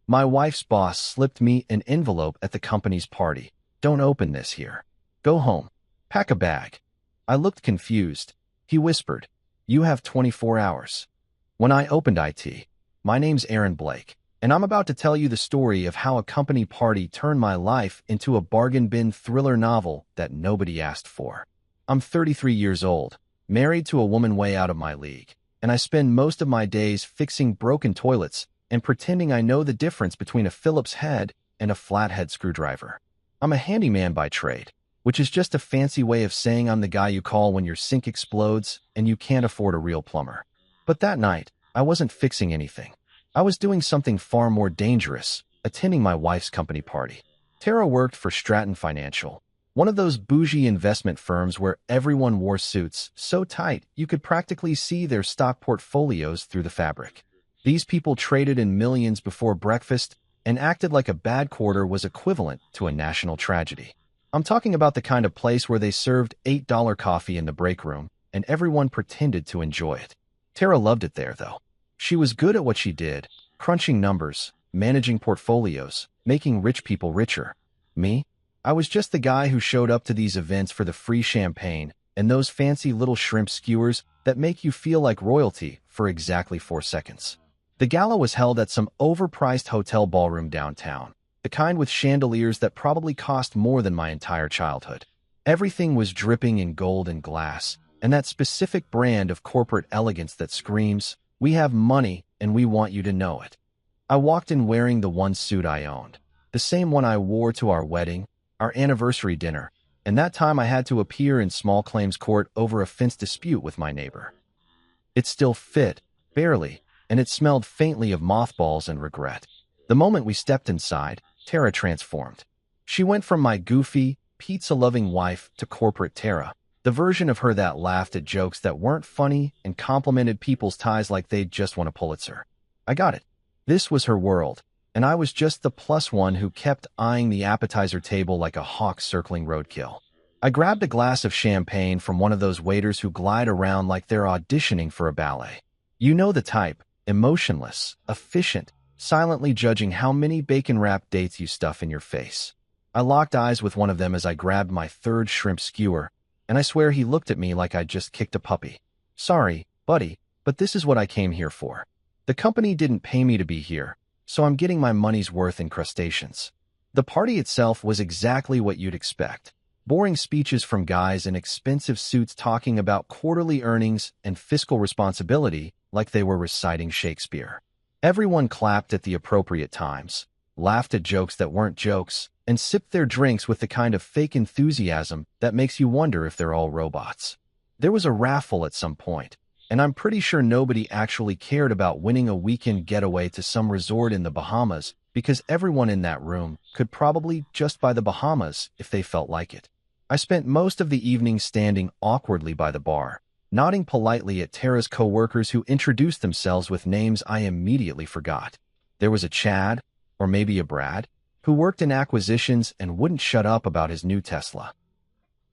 My wife's boss slipped me an envelope at the company's party. Don't open this here. Go home. Pack a bag. I looked confused. He whispered, you have 24 hours. When I opened it, my name's Aaron Blake, and I'm about to tell you the story of how a company party turned my life into a bargain bin thriller novel that nobody asked for. I'm 33 years old, married to a woman way out of my league, and I spend most of my days fixing broken toilets and pretending I know the difference between a Phillips head and a flathead screwdriver. I'm a handyman by trade, which is just a fancy way of saying I'm the guy you call when your sink explodes and you can't afford a real plumber. But that night, I wasn't fixing anything. I was doing something far more dangerous, attending my wife's company party. Tara worked for Stratton Financial, one of those bougie investment firms where everyone wore suits so tight you could practically see their stock portfolios through the fabric. These people traded in millions before breakfast and acted like a bad quarter was equivalent to a national tragedy. I'm talking about the kind of place where they served $8 coffee in the break room and everyone pretended to enjoy it. Tara loved it there, though. She was good at what she did, crunching numbers, managing portfolios, making rich people richer. Me? I was just the guy who showed up to these events for the free champagne and those fancy little shrimp skewers that make you feel like royalty for exactly 4 seconds. The gala was held at some overpriced hotel ballroom downtown, the kind with chandeliers that probably cost more than my entire childhood. Everything was dripping in gold and glass, and that specific brand of corporate elegance that screams, we have money and we want you to know it. I walked in wearing the one suit I owned, the same one I wore to our wedding, our anniversary dinner, and that time I had to appear in small claims court over a fence dispute with my neighbor. It still fit, barely, and it smelled faintly of mothballs and regret. The moment we stepped inside, Tara transformed. She went from my goofy, pizza-loving wife to corporate Tara, the version of her that laughed at jokes that weren't funny and complimented people's ties like they'd just won a Pulitzer. I got it. This was her world, and I was just the plus one who kept eyeing the appetizer table like a hawk circling roadkill. I grabbed a glass of champagne from one of those waiters who glide around like they're auditioning for a ballet. You know the type. Emotionless, efficient, silently judging how many bacon-wrapped dates you stuff in your face. I locked eyes with one of them as I grabbed my third shrimp skewer, and I swear he looked at me like I'd just kicked a puppy. Sorry, buddy, but this is what I came here for. The company didn't pay me to be here, so I'm getting my money's worth in crustaceans. The party itself was exactly what you'd expect. Boring speeches from guys in expensive suits talking about quarterly earnings and fiscal responsibility like they were reciting Shakespeare. Everyone clapped at the appropriate times, laughed at jokes that weren't jokes, and sipped their drinks with the kind of fake enthusiasm that makes you wonder if they're all robots. There was a raffle at some point, and I'm pretty sure nobody actually cared about winning a weekend getaway to some resort in the Bahamas because everyone in that room could probably just buy the Bahamas if they felt like it. I spent most of the evening standing awkwardly by the bar, nodding politely at Tara's co-workers who introduced themselves with names I immediately forgot. There was a Chad, or maybe a Brad, who worked in acquisitions and wouldn't shut up about his new Tesla.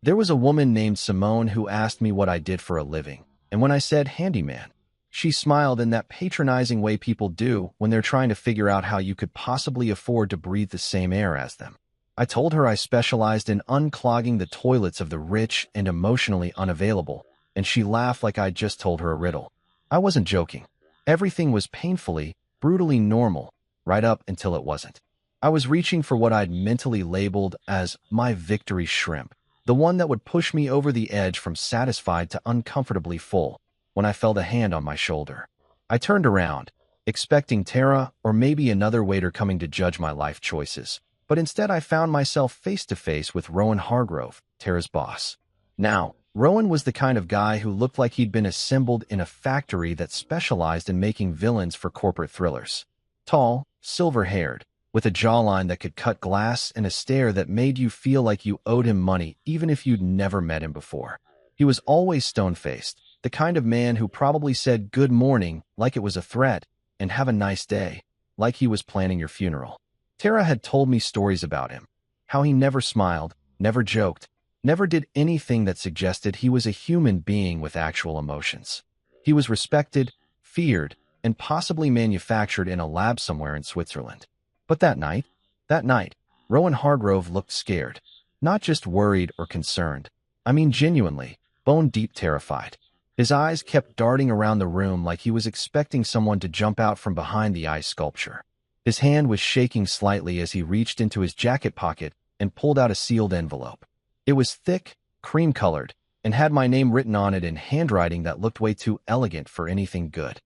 There was a woman named Simone who asked me what I did for a living, and when I said handyman, she smiled in that patronizing way people do when they're trying to figure out how you could possibly afford to breathe the same air as them. I told her I specialized in unclogging the toilets of the rich and emotionally unavailable, and she laughed like I'd just told her a riddle. I wasn't joking. Everything was painfully, brutally normal, right up until it wasn't. I was reaching for what I'd mentally labeled as my victory shrimp, the one that would push me over the edge from satisfied to uncomfortably full, when I felt a hand on my shoulder. I turned around, expecting Tara or maybe another waiter coming to judge my life choices, but instead I found myself face to face with Rowan Hargrove, Tara's boss. Now, Rowan was the kind of guy who looked like he'd been assembled in a factory that specialized in making villains for corporate thrillers. Tall, silver-haired, with a jawline that could cut glass and a stare that made you feel like you owed him money even if you'd never met him before. He was always stone-faced, the kind of man who probably said good morning like it was a threat and have a nice day, like he was planning your funeral. Tara had told me stories about him, how he never smiled, never joked, never did anything that suggested he was a human being with actual emotions. He was respected, feared, and possibly manufactured in a lab somewhere in Switzerland. But that night, Rowan Hargrove looked scared. Not just worried or concerned. I mean genuinely, bone-deep terrified. His eyes kept darting around the room like he was expecting someone to jump out from behind the ice sculpture. His hand was shaking slightly as he reached into his jacket pocket and pulled out a sealed envelope. It was thick, cream-colored, and had my name written on it in handwriting that looked way too elegant for anything good.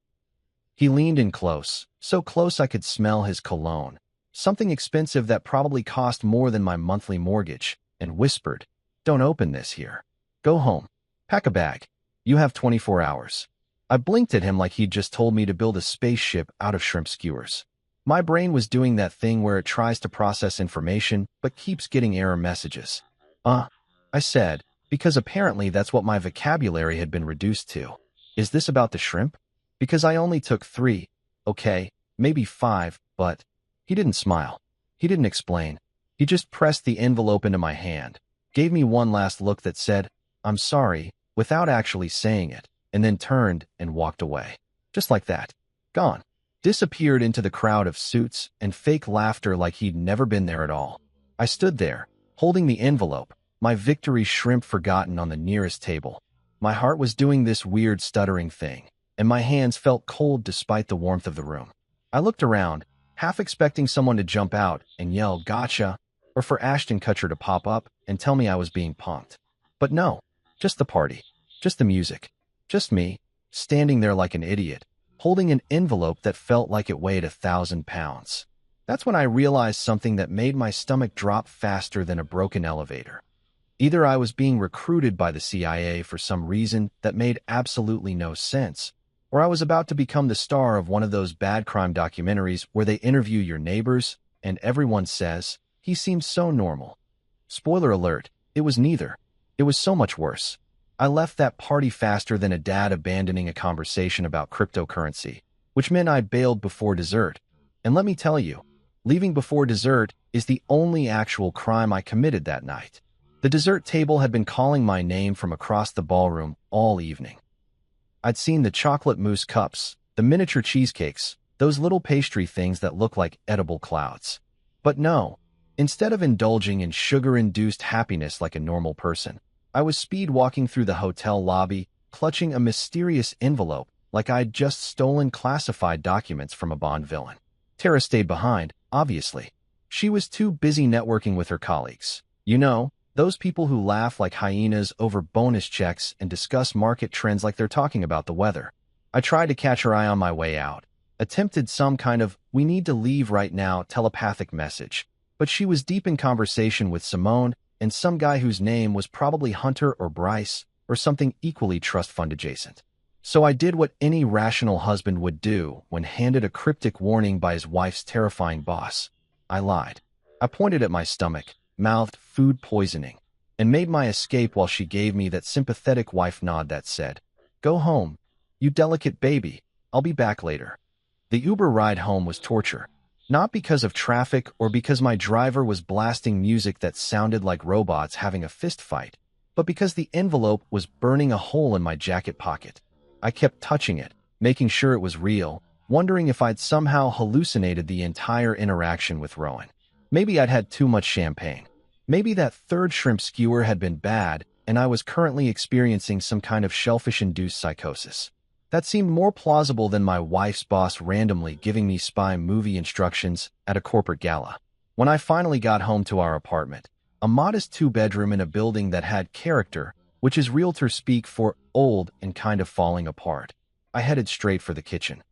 He leaned in close, so close I could smell his cologne, something expensive that probably cost more than my monthly mortgage, and whispered, "Don't open this here. Go home. Pack a bag. You have 24 hours." I blinked at him like he'd just told me to build a spaceship out of shrimp skewers. My brain was doing that thing where it tries to process information but keeps getting error messages. I said, because apparently that's what my vocabulary had been reduced to. Is this about the shrimp? Because I only took 3, okay, maybe 5, but... He didn't smile. He didn't explain. He just pressed the envelope into my hand, gave me one last look that said, "I'm sorry," without actually saying it, and then turned and walked away. Just like that. Gone. Disappeared into the crowd of suits and fake laughter like he'd never been there at all. I stood there, holding the envelope, my victory shrimp forgotten on the nearest table. My heart was doing this weird stuttering thing, and my hands felt cold despite the warmth of the room. I looked around, half expecting someone to jump out and yell, "Gotcha," or for Ashton Kutcher to pop up and tell me I was being punked. But no, just the party, just the music, just me, standing there like an idiot, holding an envelope that felt like it weighed 1,000 pounds. That's when I realized something that made my stomach drop faster than a broken elevator. Either I was being recruited by the CIA for some reason that made absolutely no sense, or I was about to become the star of one of those bad crime documentaries where they interview your neighbors, and everyone says, "He seems so normal." Spoiler alert, it was neither. It was so much worse. I left that party faster than a dad abandoning a conversation about cryptocurrency, which meant I bailed before dessert. And let me tell you, leaving before dessert is the only actual crime I committed that night. The dessert table had been calling my name from across the ballroom all evening. I'd seen the chocolate mousse cups, the miniature cheesecakes, those little pastry things that look like edible clouds. But no, instead of indulging in sugar-induced happiness like a normal person, I was speed walking through the hotel lobby, clutching a mysterious envelope like I'd just stolen classified documents from a Bond villain. Tara stayed behind, obviously. She was too busy networking with her colleagues. You know, those people who laugh like hyenas over bonus checks and discuss market trends like they're talking about the weather. I tried to catch her eye on my way out, attempted some kind of "we need to leave right now" telepathic message, but she was deep in conversation with Simone and some guy whose name was probably Hunter or Bryce or something equally trust fund adjacent. So I did what any rational husband would do when handed a cryptic warning by his wife's terrifying boss. I lied. I pointed at my stomach, mouthed "food poisoning," and made my escape while she gave me that sympathetic wife nod that said, "Go home, you delicate baby, I'll be back later." The Uber ride home was torture, not because of traffic or because my driver was blasting music that sounded like robots having a fist fight, but because the envelope was burning a hole in my jacket pocket. I kept touching it, making sure it was real, wondering if I'd somehow hallucinated the entire interaction with Rowan. Maybe I'd had too much champagne. Maybe that third shrimp skewer had been bad, and I was currently experiencing some kind of shellfish-induced psychosis. That seemed more plausible than my wife's boss randomly giving me spy movie instructions at a corporate gala. When I finally got home to our apartment, a modest 2-bedroom in a building that had character, which is realtor speak for old and kind of falling apart, I headed straight for the kitchen.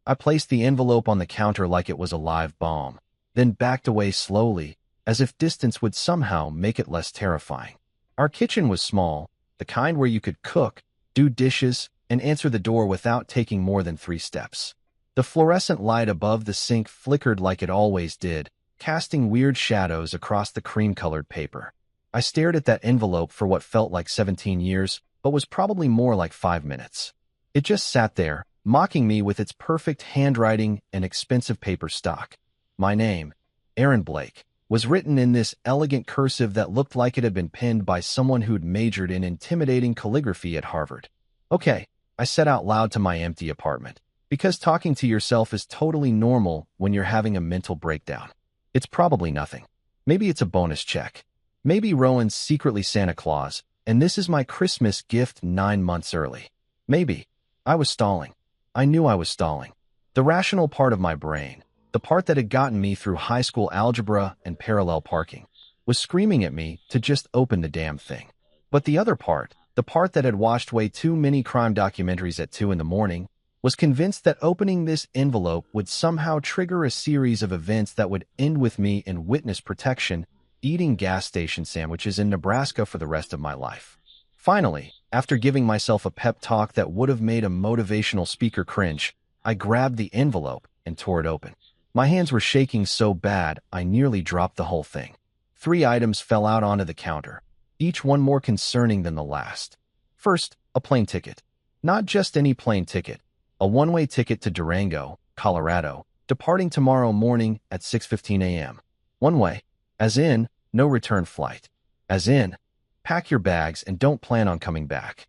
I placed the envelope on the counter like it was a live bomb, then backed away slowly, as if distance would somehow make it less terrifying. Our kitchen was small, the kind where you could cook, do dishes, and answer the door without taking more than 3 steps. The fluorescent light above the sink flickered like it always did, casting weird shadows across the cream-colored paper. I stared at that envelope for what felt like 17 years, but was probably more like 5 minutes. It just sat there, mocking me with its perfect handwriting and expensive paper stock. My name, Aaron Blake, was written in this elegant cursive that looked like it had been penned by someone who'd majored in intimidating calligraphy at Harvard. "Okay," I said out loud to my empty apartment. Because talking to yourself is totally normal when you're having a mental breakdown. It's probably nothing. Maybe it's a bonus check. Maybe Rowan's secretly Santa Claus, and this is my Christmas gift 9 months early. Maybe. I was stalling. I knew I was stalling. The rational part of my brain, the part that had gotten me through high school algebra and parallel parking, was screaming at me to just open the damn thing. But the other part, the part that had watched way too many crime documentaries at 2 in the morning, was convinced that opening this envelope would somehow trigger a series of events that would end with me in witness protection, eating gas station sandwiches in Nebraska for the rest of my life. Finally, after giving myself a pep talk that would have made a motivational speaker cringe, I grabbed the envelope and tore it open. My hands were shaking so bad I nearly dropped the whole thing. 3 items fell out onto the counter, each one more concerning than the last. First, a plane ticket. Not just any plane ticket. A one-way ticket to Durango, Colorado, departing tomorrow morning at 6:15 a.m. One way, as in, no return flight. As in, pack your bags and don't plan on coming back.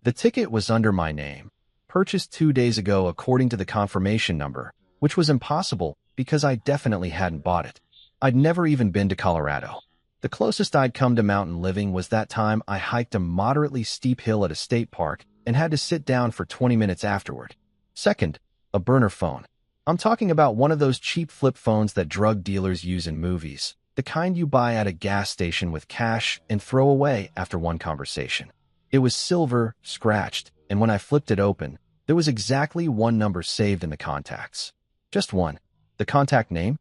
The ticket was under my name, purchased 2 days ago according to the confirmation number, which was impossible because I definitely hadn't bought it. I'd never even been to Colorado. The closest I'd come to mountain living was that time I hiked a moderately steep hill at a state park and had to sit down for 20 minutes afterward. Second, a burner phone. I'm talking about one of those cheap flip phones that drug dealers use in movies, the kind you buy at a gas station with cash and throw away after one conversation. It was silver, scratched, and when I flipped it open, there was exactly one number saved in the contacts. Just one. The contact name?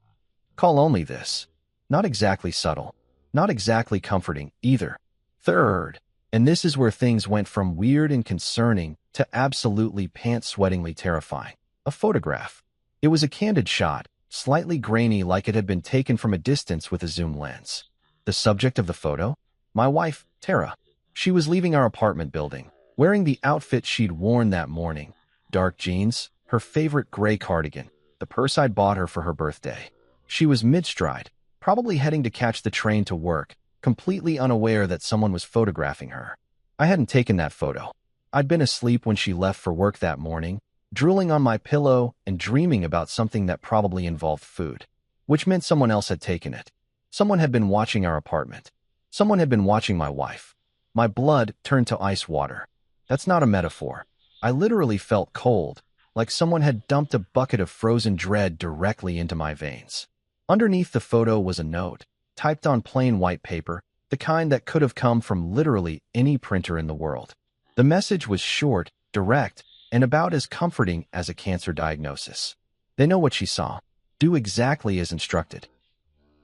Call only this. Not exactly subtle. Not exactly comforting either. Third, and this is where things went from weird and concerning to absolutely pants-sweatingly terrifying. A photograph. It was a candid shot, slightly grainy like it had been taken from a distance with a zoom lens. The subject of the photo? My wife, Tara. She was leaving our apartment building, wearing the outfit she'd worn that morning. Dark jeans, her favorite gray cardigan, the purse I'd bought her for her birthday. She was mid-stride, probably heading to catch the train to work, completely unaware that someone was photographing her. I hadn't taken that photo. I'd been asleep when she left for work that morning, drooling on my pillow and dreaming about something that probably involved food, which meant someone else had taken it. Someone had been watching our apartment. Someone had been watching my wife. My blood turned to ice water. That's not a metaphor. I literally felt cold, like someone had dumped a bucket of frozen dread directly into my veins. Underneath the photo was a note, typed on plain white paper, the kind that could have come from literally any printer in the world. The message was short, direct, and about as comforting as a cancer diagnosis. They know what she saw. Do exactly as instructed.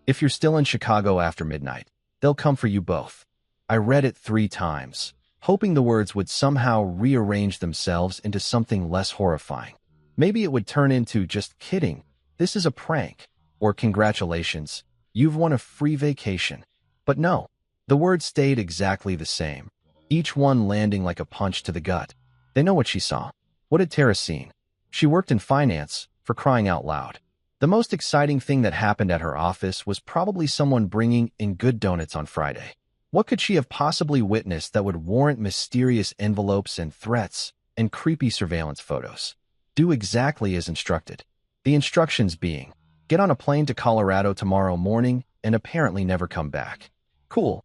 If you're still in Chicago after midnight, they'll come for you both. I read it 3 times, hoping the words would somehow rearrange themselves into something less horrifying. Maybe it would turn into just kidding, this is a prank, or congratulations, you've won a free vacation. But no, the words stayed exactly the same, each one landing like a punch to the gut. They know what she saw. What had Tara seen? She worked in finance, for crying out loud. The most exciting thing that happened at her office was probably someone bringing in good donuts on Friday. What could she have possibly witnessed that would warrant mysterious envelopes and threats and creepy surveillance photos? Do exactly as instructed. The instructions being, get on a plane to Colorado tomorrow morning and apparently never come back. Cool,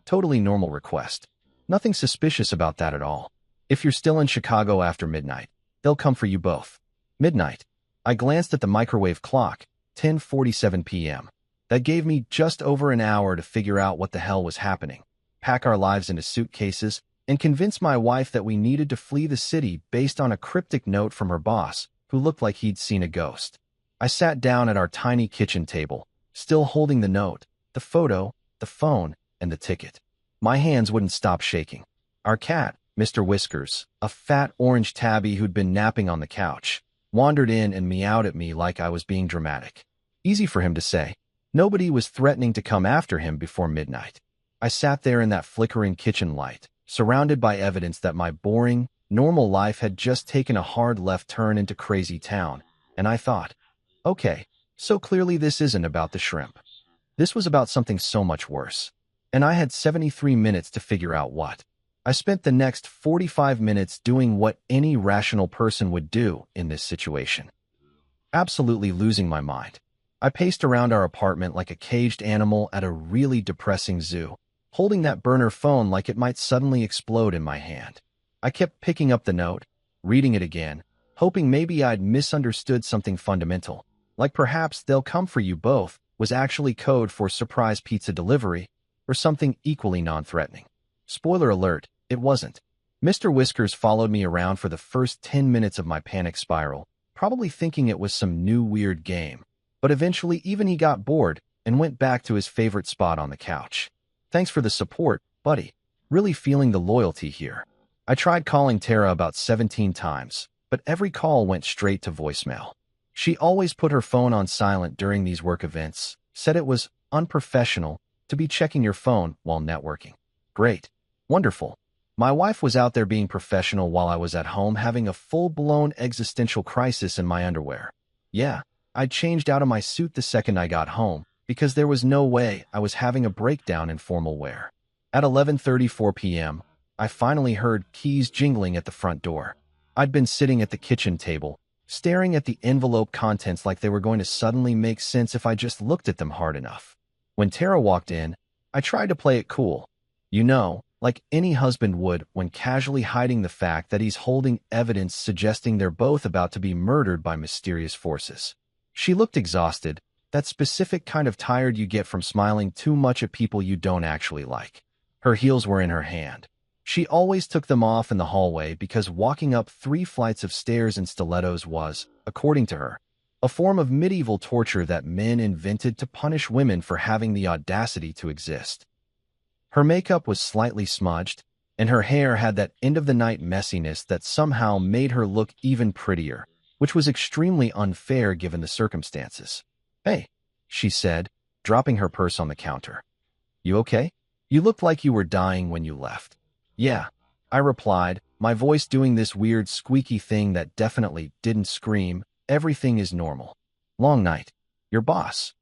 totally normal request. Nothing suspicious about that at all. If you're still in Chicago after midnight, they'll come for you both. Midnight. I glanced at the microwave clock, 10:47 p.m. That gave me just over an hour to figure out what the hell was happening, pack our lives into suitcases, and convince my wife that we needed to flee the city based on a cryptic note from her boss, who looked like he'd seen a ghost. I sat down at our tiny kitchen table, still holding the note, the photo, the phone, and the ticket. My hands wouldn't stop shaking. Our cat, Mr. Whiskers, a fat orange tabby who'd been napping on the couch, wandered in and meowed at me like I was being dramatic. Easy for him to say. Nobody was threatening to come after him before midnight. I sat there in that flickering kitchen light, surrounded by evidence that my boring, normal life had just taken a hard left turn into crazy town, and I thought, okay, so clearly this isn't about the shrimp. This was about something so much worse. And I had 73 minutes to figure out what. I spent the next 45 minutes doing what any rational person would do in this situation. Absolutely losing my mind. I paced around our apartment like a caged animal at a really depressing zoo, holding that burner phone like it might suddenly explode in my hand. I kept picking up the note, reading it again, hoping maybe I'd misunderstood something fundamental, like perhaps "they'll come for you both" was actually code for surprise pizza delivery, or something equally non-threatening. Spoiler alert, it wasn't. Mr. Whiskers followed me around for the first 10 minutes of my panic spiral, probably thinking it was some new weird game. But eventually even he got bored and went back to his favorite spot on the couch. Thanks for the support, buddy. Really feeling the loyalty here. I tried calling Tara about 17 times, but every call went straight to voicemail. She always put her phone on silent during these work events, said it was unprofessional to be checking your phone while networking. Great. Wonderful. My wife was out there being professional while I was at home having a full-blown existential crisis in my underwear. Yeah, I'd changed out of my suit the second I got home, because there was no way I was having a breakdown in formal wear. At 11:34 p.m., I finally heard keys jingling at the front door. I'd been sitting at the kitchen table, staring at the envelope contents like they were going to suddenly make sense if I just looked at them hard enough. When Tara walked in, I tried to play it cool. You know, like any husband would when casually hiding the fact that he's holding evidence suggesting they're both about to be murdered by mysterious forces. She looked exhausted, that specific kind of tired you get from smiling too much at people you don't actually like. Her heels were in her hand. She always took them off in the hallway because walking up 3 flights of stairs in stilettos was, according to her, a form of medieval torture that men invented to punish women for having the audacity to exist. Her makeup was slightly smudged, and her hair had that end-of-the-night messiness that somehow made her look even prettier, which was extremely unfair given the circumstances. "Hey," she said, dropping her purse on the counter. "You okay? You looked like you were dying when you left." "Yeah," I replied, my voice doing this weird squeaky thing that definitely didn't scream, "Everything is normal. Long night. Your boss.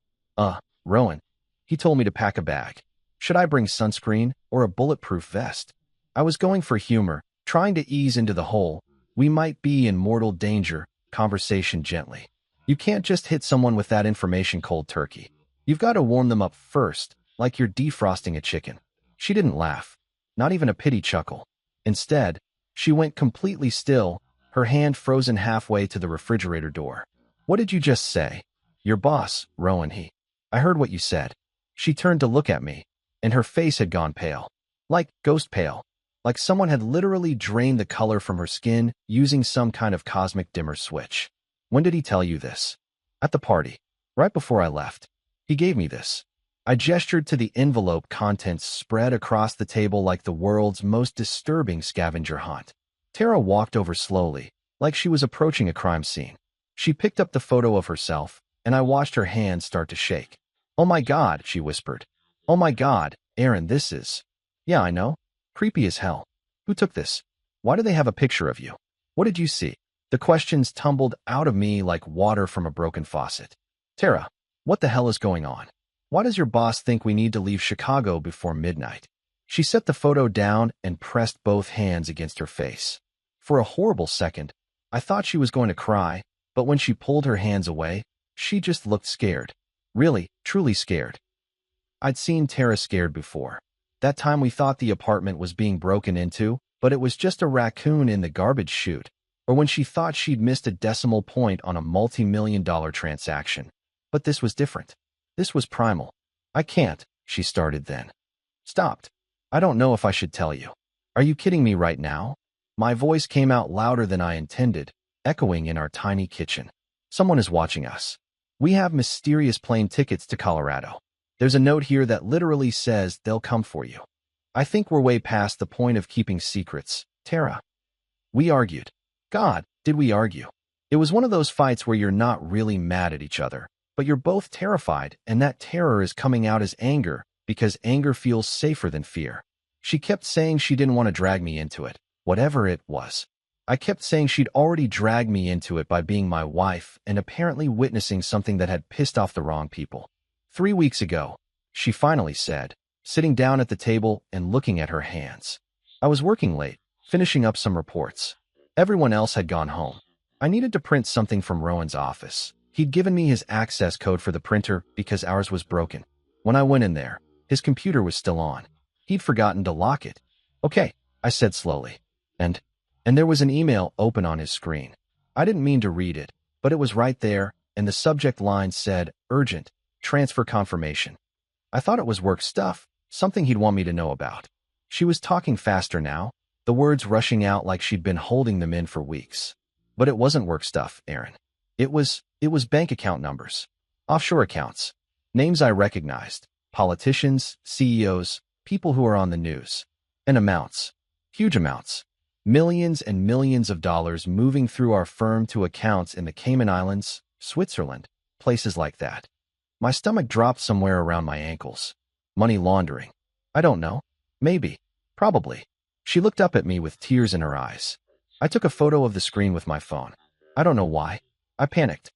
Rowan. He told me to pack a bag. Should I bring sunscreen or a bulletproof vest?" I was going for humor, trying to ease into the whole, "we might be in mortal danger" conversation gently. You can't just hit someone with that information cold turkey. You've got to warm them up first, like you're defrosting a chicken. She didn't laugh. Not even a pity chuckle. Instead, she went completely still, her hand frozen halfway to the refrigerator door. "What did you just say?" "Your boss, Rowan, he." "I heard what you said." She turned to look at me, and her face had gone pale. Like ghost pale. Like someone had literally drained the color from her skin using some kind of cosmic dimmer switch. "When did he tell you this?" "At the party. Right before I left. He gave me this." I gestured to the envelope contents spread across the table like the world's most disturbing scavenger hunt. Tara walked over slowly, like she was approaching a crime scene. She picked up the photo of herself, and I watched her hands start to shake. "Oh my God," she whispered. "Oh my God, Aaron, this is..." "Yeah, I know. Creepy as hell. Who took this? Why do they have a picture of you? What did you see?" The questions tumbled out of me like water from a broken faucet. "Tara, what the hell is going on? Why does your boss think we need to leave Chicago before midnight?" She set the photo down and pressed both hands against her face. For a horrible second, I thought she was going to cry, but when she pulled her hands away, she just looked scared. Really, truly scared. I'd seen Tara scared before. That time we thought the apartment was being broken into, but it was just a raccoon in the garbage chute, or when she thought she'd missed a decimal point on a multi-million-dollar transaction. But this was different. This was primal. "I can't," she started then. Stopped. "I don't know if I should tell you." "Are you kidding me right now?" My voice came out louder than I intended, echoing in our tiny kitchen. "Someone is watching us. We have mysterious plane tickets to Colorado. There's a note here that literally says they'll come for you." I think we're way past the point of keeping secrets, Tara. We argued. God, did we argue? It was one of those fights where you're not really mad at each other, but you're both terrified, and that terror is coming out as anger, because anger feels safer than fear. She kept saying she didn't want to drag me into it, whatever it was. I kept saying she'd already dragged me into it by being my wife and apparently witnessing something that had pissed off the wrong people. 3 weeks ago, she finally said, sitting down at the table and looking at her hands. I was working late, finishing up some reports. Everyone else had gone home. I needed to print something from Rowan's office. He'd given me his access code for the printer because ours was broken. When I went in there, his computer was still on. He'd forgotten to lock it. Okay, I said slowly. And there was an email open on his screen. I didn't mean to read it, but it was right there, and the subject line said, Urgent, Transfer Confirmation. I thought it was work stuff, something he'd want me to know about. She was talking faster now, the words rushing out like she'd been holding them in for weeks. But it wasn't work stuff, Aaron. It was bank account numbers. Offshore accounts. Names I recognized. Politicians, CEOs, people who are on the news. And amounts. Huge amounts. Millions and millions of dollars moving through our firm to accounts in the Cayman Islands, Switzerland, places like that. My stomach dropped somewhere around my ankles. Money laundering. I don't know. Maybe. Probably. She looked up at me with tears in her eyes. I took a photo of the screen with my phone. I don't know why. I panicked.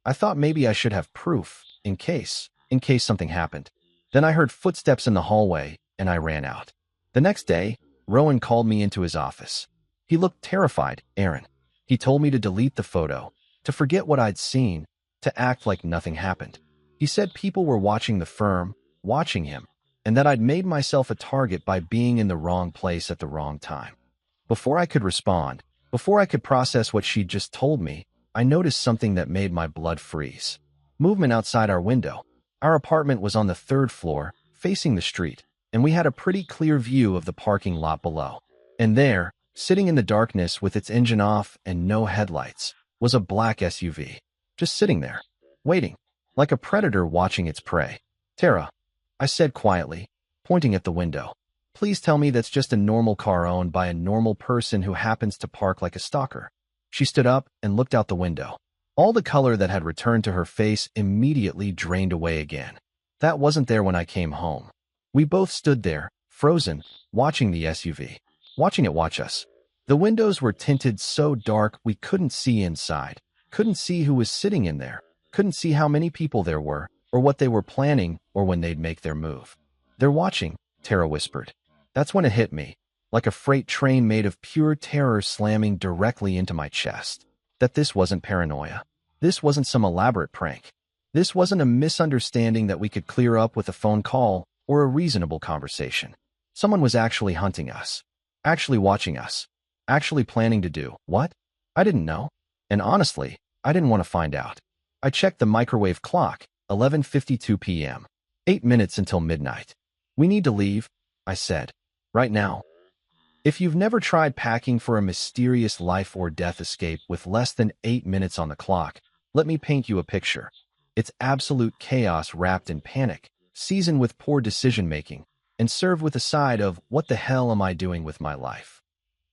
I thought maybe I should have proof, in case something happened. Then I heard footsteps in the hallway, and I ran out. The next day, Rowan called me into his office. He looked terrified, Aaron. He told me to delete the photo, to forget what I'd seen, to act like nothing happened. He said people were watching the firm, watching him, and that I'd made myself a target by being in the wrong place at the wrong time. Before I could respond, before I could process what she'd just told me, I noticed something that made my blood freeze. Movement outside our window. Our apartment was on the 3rd floor, facing the street, and we had a pretty clear view of the parking lot below. And there, sitting in the darkness with its engine off and no headlights, was a black SUV. Just sitting there, waiting, like a predator watching its prey. Tara, I said quietly, pointing at the window. Please tell me that's just a normal car owned by a normal person who happens to park like a stalker. She stood up and looked out the window. All the color that had returned to her face immediately drained away again. That wasn't there when I came home. We both stood there, frozen, watching the SUV, watching it watch us. The windows were tinted so dark we couldn't see inside, couldn't see who was sitting in there, couldn't see how many people there were, or what they were planning, or when they'd make their move. They're watching, Tara whispered. That's when it hit me, like a freight train made of pure terror slamming directly into my chest. That this wasn't paranoia. This wasn't some elaborate prank. This wasn't a misunderstanding that we could clear up with a phone call or a reasonable conversation. Someone was actually hunting us, actually watching us, actually planning to do what? I didn't know. And honestly, I didn't want to find out. I checked the microwave clock, 11:52 p.m. 8 minutes until midnight. We need to leave, I said. Right now. If you've never tried packing for a mysterious life or death escape with less than 8 minutes on the clock, let me paint you a picture. It's absolute chaos wrapped in panic, seasoned with poor decision-making, and served with a side of, what the hell am I doing with my life?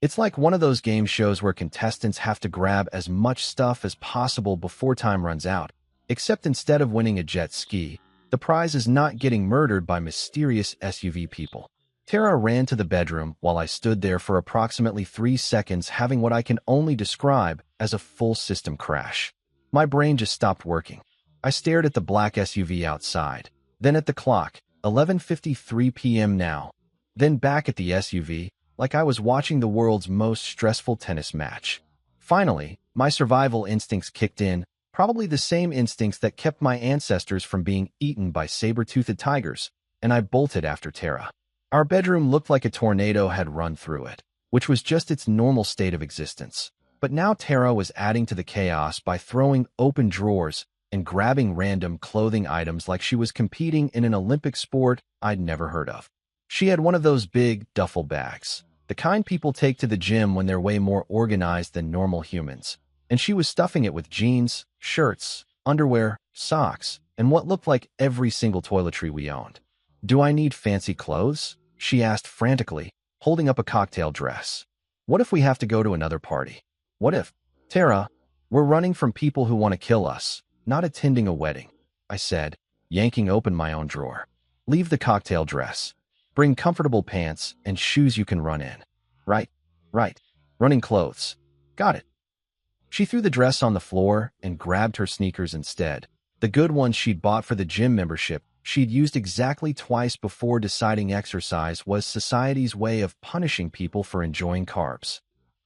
It's like one of those game shows where contestants have to grab as much stuff as possible before time runs out, except instead of winning a jet ski, the prize is not getting murdered by mysterious SUV people. Tara ran to the bedroom while I stood there for approximately 3 seconds having what I can only describe as a full system crash. My brain just stopped working. I stared at the black SUV outside, then at the clock, 11:53 p.m. now, then back at the SUV, like I was watching the world's most stressful tennis match. Finally, my survival instincts kicked in, probably the same instincts that kept my ancestors from being eaten by saber-toothed tigers, and I bolted after Tara. Our bedroom looked like a tornado had run through it, which was just its normal state of existence. But now Tara was adding to the chaos by throwing open drawers and grabbing random clothing items like she was competing in an Olympic sport I'd never heard of. She had one of those big duffel bags, the kind people take to the gym when they're way more organized than normal humans, and she was stuffing it with jeans, shirts, underwear, socks, and what looked like every single toiletry we owned. Do I need fancy clothes? She asked frantically, holding up a cocktail dress. What if we have to go to another party? What if, Tara, we're running from people who want to kill us, not attending a wedding, I said, yanking open my own drawer. Leave the cocktail dress. Bring comfortable pants and shoes you can run in. Right. Running clothes. Got it. She threw the dress on the floor and grabbed her sneakers instead, the good ones she'd bought for the gym membership, she'd used exactly twice before deciding exercise was society's way of punishing people for enjoying carbs.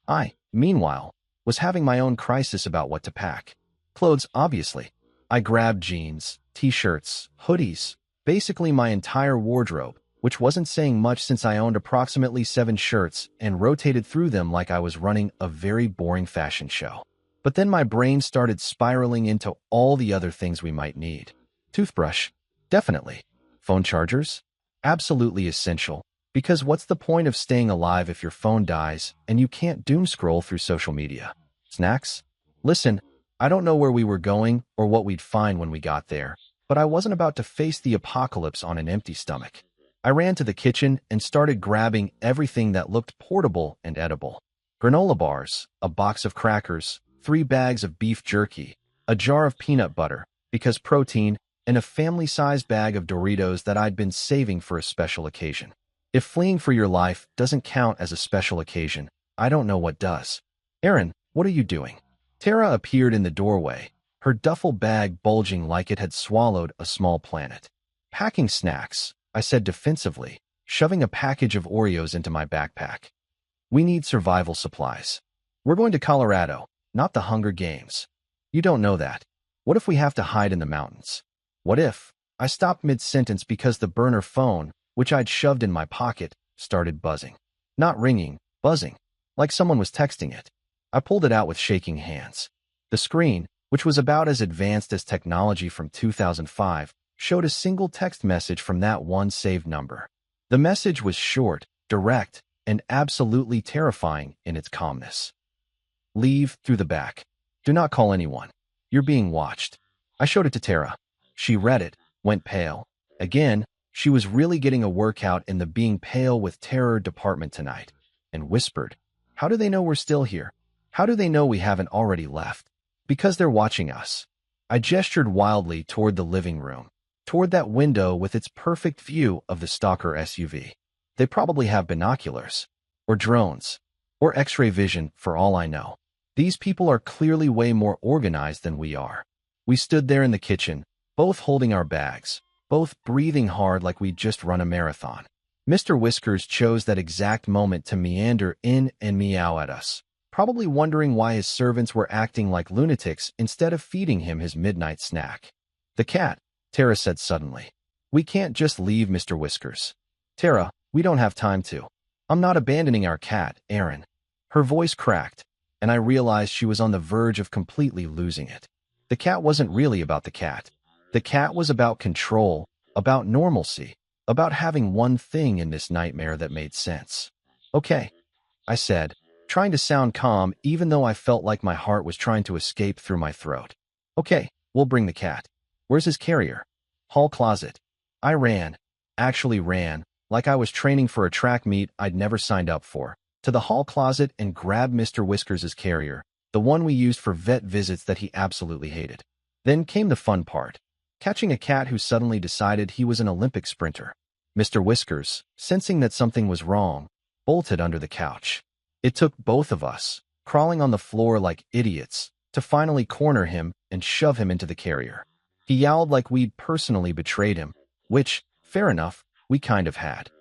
I, meanwhile, was having my own crisis about what to pack. Clothes, obviously. I grabbed jeans, t-shirts, hoodies, basically my entire wardrobe, which wasn't saying much since I owned approximately 7 shirts and rotated through them like I was running a very boring fashion show. But then my brain started spiraling into all the other things we might need. Toothbrush? Definitely. Phone chargers? Absolutely essential, because what's the point of staying alive if your phone dies and you can't doom scroll through social media? Snacks? Listen, I don't know where we were going or what we'd find when we got there, but I wasn't about to face the apocalypse on an empty stomach. I ran to the kitchen and started grabbing everything that looked portable and edible. Granola bars, a box of crackers, 3 bags of beef jerky, a jar of peanut butter, because protein, and a family-sized bag of Doritos that I'd been saving for a special occasion. If fleeing for your life doesn't count as a special occasion, I don't know what does. Aaron, what are you doing? Tara appeared in the doorway, her duffel bag bulging like it had swallowed a small planet. Packing snacks, I said defensively, shoving a package of Oreos into my backpack. We need survival supplies. We're going to Colorado, not the Hunger Games. You don't know that. What if we have to hide in the mountains? What if? I stopped mid-sentence because the burner phone, which I'd shoved in my pocket, started buzzing. Not ringing, buzzing, like someone was texting it. I pulled it out with shaking hands. The screen, which was about as advanced as technology from 2005, showed a single text message from that one saved number. The message was short, direct, and absolutely terrifying in its calmness. Leave through the back. Do not call anyone. You're being watched. I showed it to Tara. She read it, went pale. Again, she was really getting a workout in the being pale with terror department tonight, and whispered, "How do they know we're still here? How do they know we haven't already left?" Because they're watching us. I gestured wildly toward the living room, toward that window with its perfect view of the stalker SUV. They probably have binoculars, or drones, or X-ray vision for all I know. These people are clearly way more organized than we are. We stood there in the kitchen, both holding our bags, both breathing hard like we'd just run a marathon. Mr. Whiskers chose that exact moment to meander in and meow at us, probably wondering why his servants were acting like lunatics instead of feeding him his midnight snack. "The cat," Tara said suddenly. "We can't just leave Mr. Whiskers. Tara, we don't have time to. I'm not abandoning our cat, Aaron." Her voice cracked, and I realized she was on the verge of completely losing it. The cat wasn't really about the cat. The cat was about control, about normalcy, about having one thing in this nightmare that made sense. "Okay," I said, trying to sound calm even though I felt like my heart was trying to escape through my throat. "Okay, we'll bring the cat. Where's his carrier?" "Hall closet." I ran, actually ran, like I was training for a track meet I'd never signed up for, to the hall closet and grabbed Mr. Whiskers' carrier, the one we used for vet visits that he absolutely hated. Then came the fun part, catching a cat who suddenly decided he was an Olympic sprinter. Mr. Whiskers, sensing that something was wrong, bolted under the couch. It took both of us, crawling on the floor like idiots, to finally corner him and shove him into the carrier. He yowled like we'd personally betrayed him, which, fair enough, we kind of had.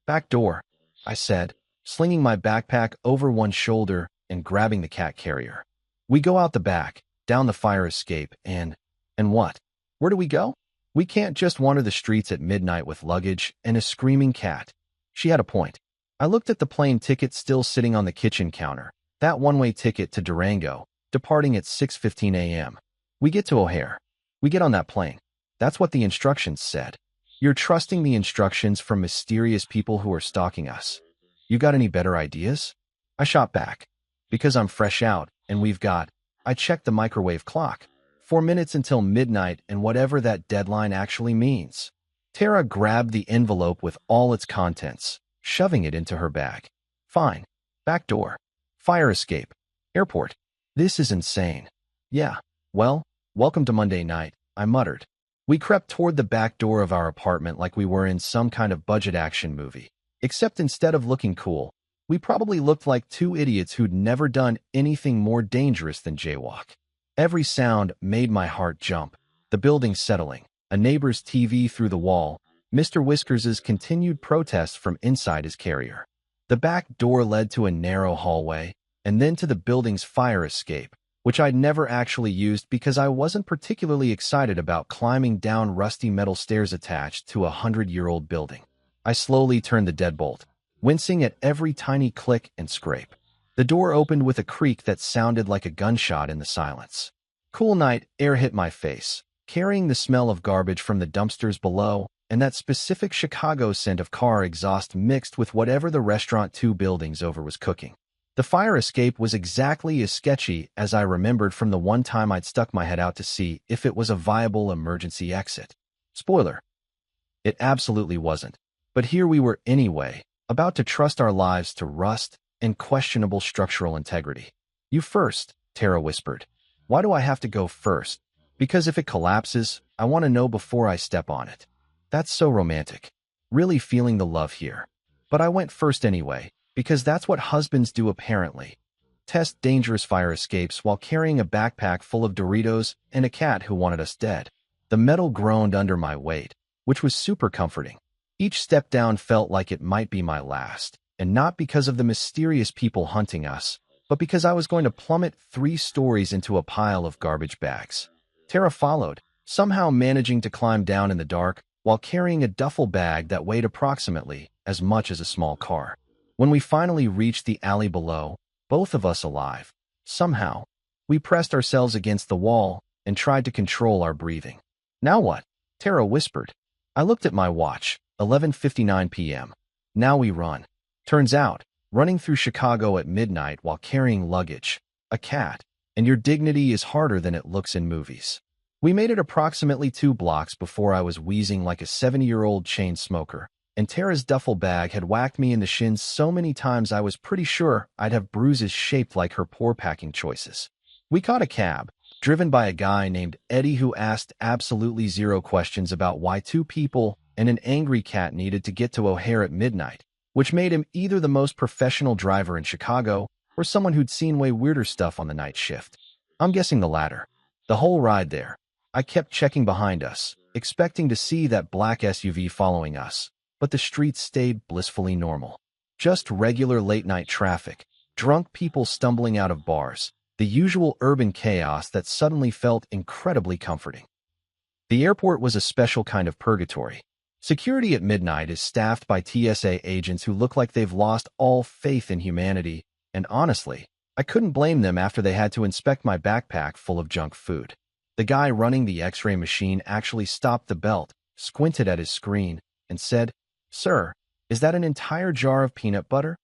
"Back door," I said, slinging my backpack over one shoulder and grabbing the cat carrier. We go out the back, down the fire escape, and what? Where do we go? We can't just wander the streets at midnight with luggage and a screaming cat. She had a point. I looked at the plane ticket still sitting on the kitchen counter, that one-way ticket to Durango, departing at 6:15 a.m. We get to O'Hare. We get on that plane. That's what the instructions said. You're trusting the instructions from mysterious people who are stalking us. You got any better ideas? I shot back. Because I'm fresh out, and I checked the microwave clock. 4 minutes until midnight and whatever that deadline actually means. Tara grabbed the envelope with all its contents, shoving it into her bag. Fine. Back door. Fire escape. Airport. This is insane. Yeah, well, welcome to Monday night, I muttered. We crept toward the back door of our apartment like we were in some kind of budget action movie. Except instead of looking cool, we probably looked like 2 idiots who'd never done anything more dangerous than jaywalk. Every sound made my heart jump. The building settling, a neighbor's TV through the wall, Mr. Whiskers's continued protests from inside his carrier. The back door led to a narrow hallway, and then to the building's fire escape, which I'd never actually used because I wasn't particularly excited about climbing down rusty metal stairs attached to a 100-year-old building. I slowly turned the deadbolt, wincing at every tiny click and scrape. The door opened with a creak that sounded like a gunshot in the silence. Cool night air hit my face, carrying the smell of garbage from the dumpsters below and that specific Chicago scent of car exhaust mixed with whatever the restaurant 2 buildings over was cooking. The fire escape was exactly as sketchy as I remembered from the one time I'd stuck my head out to see if it was a viable emergency exit. Spoiler: it absolutely wasn't. But here we were anyway, about to trust our lives to rust and questionable structural integrity. "You first," Tara whispered. "Why do I have to go first?" "Because if it collapses, I want to know before I step on it." That's so romantic. Really feeling the love here. But I went first anyway, because that's what husbands do apparently. Test dangerous fire escapes while carrying a backpack full of Doritos and a cat who wanted us dead. The metal groaned under my weight, which was super comforting. Each step down felt like it might be my last, and not because of the mysterious people hunting us, but because I was going to plummet 3 stories into a pile of garbage bags. Tara followed, somehow managing to climb down in the dark while carrying a duffel bag that weighed approximately as much as a small car. When we finally reached the alley below, both of us alive, somehow, we pressed ourselves against the wall and tried to control our breathing. "Now what?" Tara whispered. I looked at my watch, 11:59 p.m. Now we run. Turns out, running through Chicago at midnight while carrying luggage, a cat, and your dignity is harder than it looks in movies. We made it approximately 2 blocks before I was wheezing like a 70-year-old chain smoker, and Tara's duffel bag had whacked me in the shins so many times I was pretty sure I'd have bruises shaped like her poor packing choices. We caught a cab, driven by a guy named Eddie who asked absolutely 0 questions about why 2 people and an angry cat needed to get to O'Hare at midnight, which made him either the most professional driver in Chicago or someone who'd seen way weirder stuff on the night shift. I'm guessing the latter. The whole ride there, I kept checking behind us, expecting to see that black SUV following us, but the streets stayed blissfully normal. Just regular late-night traffic, drunk people stumbling out of bars, the usual urban chaos that suddenly felt incredibly comforting. The airport was a special kind of purgatory. Security at midnight is staffed by TSA agents who look like they've lost all faith in humanity, and honestly, I couldn't blame them after they had to inspect my backpack full of junk food. The guy running the X-ray machine actually stopped the belt, squinted at his screen, and said, "Sir, is that an entire jar of peanut butter?"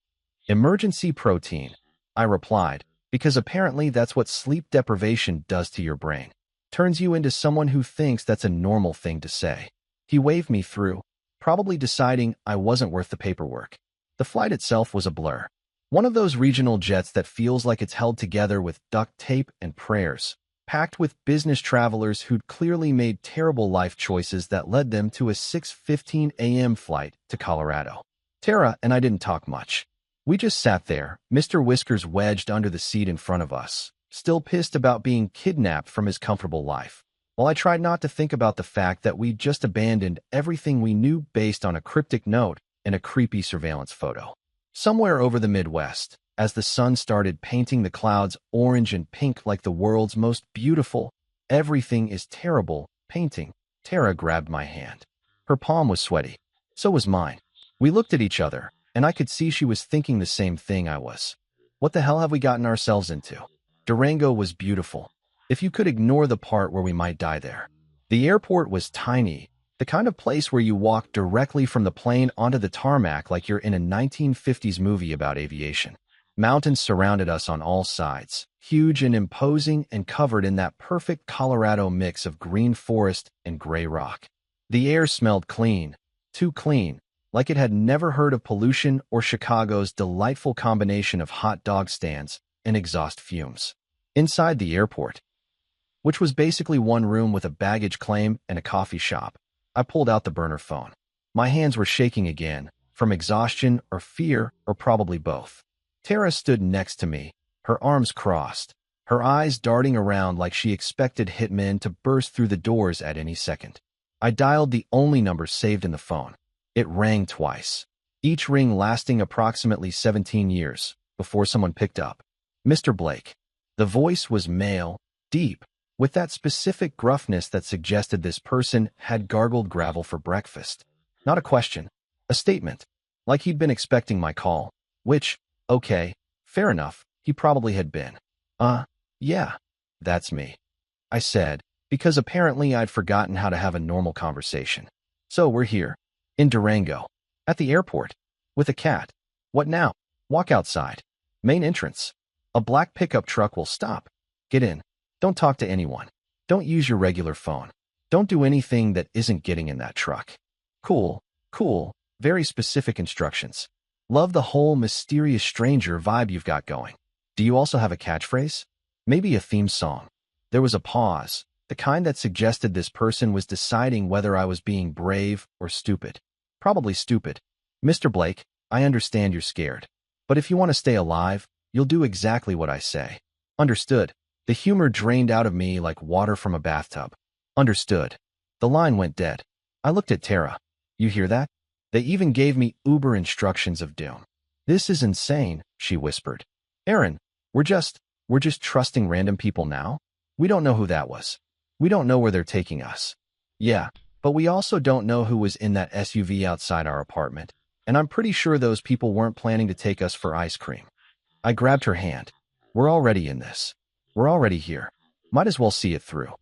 "Emergency protein," I replied, because apparently that's what sleep deprivation does to your brain. Turns you into someone who thinks that's a normal thing to say. He waved me through, probably deciding I wasn't worth the paperwork. The flight itself was a blur. One of those regional jets that feels like it's held together with duct tape and prayers, packed with business travelers who'd clearly made terrible life choices that led them to a 6:15 a.m. flight to Colorado. Tara and I didn't talk much. We just sat there, Mr. Whiskers wedged under the seat in front of us, still pissed about being kidnapped from his comfortable life, while I tried not to think about the fact that we'd just abandoned everything we knew based on a cryptic note and a creepy surveillance photo. Somewhere over the Midwest, as the sun started painting the clouds orange and pink like the world's most beautiful, "Everything is terrible" painting, Tara grabbed my hand. Her palm was sweaty. So was mine. We looked at each other, and I could see she was thinking the same thing I was. What the hell have we gotten ourselves into? Durango was beautiful, if you could ignore the part where we might die there. The airport was tiny, the kind of place where you walk directly from the plane onto the tarmac like you're in a 1950s movie about aviation. Mountains surrounded us on all sides, huge and imposing and covered in that perfect Colorado mix of green forest and gray rock. The air smelled clean, too clean, like it had never heard of pollution or Chicago's delightful combination of hot dog stands and exhaust fumes. Inside the airport, which was basically one room with a baggage claim and a coffee shop, I pulled out the burner phone. My hands were shaking again, from exhaustion or fear or probably both. Tara stood next to me, her arms crossed, her eyes darting around like she expected hitmen to burst through the doors at any second. I dialed the only number saved in the phone. It rang twice, each ring lasting approximately 17 years before someone picked up. Mr. Blake. The voice was male, deep, with that specific gruffness that suggested this person had gargled gravel for breakfast. Not a question, a statement, like he'd been expecting my call, which, okay, fair enough, he probably had been. Yeah, that's me, I said, because apparently I'd forgotten how to have a normal conversation. So we're here, in Durango, at the airport, with a cat. What now? Walk outside. Main entrance. A black pickup truck will stop. Get in. Don't talk to anyone. Don't use your regular phone. Don't do anything that isn't getting in that truck. Cool, cool, very specific instructions. Love the whole mysterious stranger vibe you've got going. Do you also have a catchphrase? Maybe a theme song? There was a pause, the kind that suggested this person was deciding whether I was being brave or stupid. Probably stupid. Mr. Blake, I understand you're scared. But if you want to stay alive, you'll do exactly what I say. Understood. The humor drained out of me like water from a bathtub. Understood. The line went dead. I looked at Tara. You hear that? They even gave me Uber instructions of doom. This is insane, she whispered. Aaron, we're just trusting random people now? We don't know who that was. We don't know where they're taking us. Yeah, but we also don't know who was in that SUV outside our apartment, and I'm pretty sure those people weren't planning to take us for ice cream. I grabbed her hand. We're already in this. We're already here. Might as well see it through.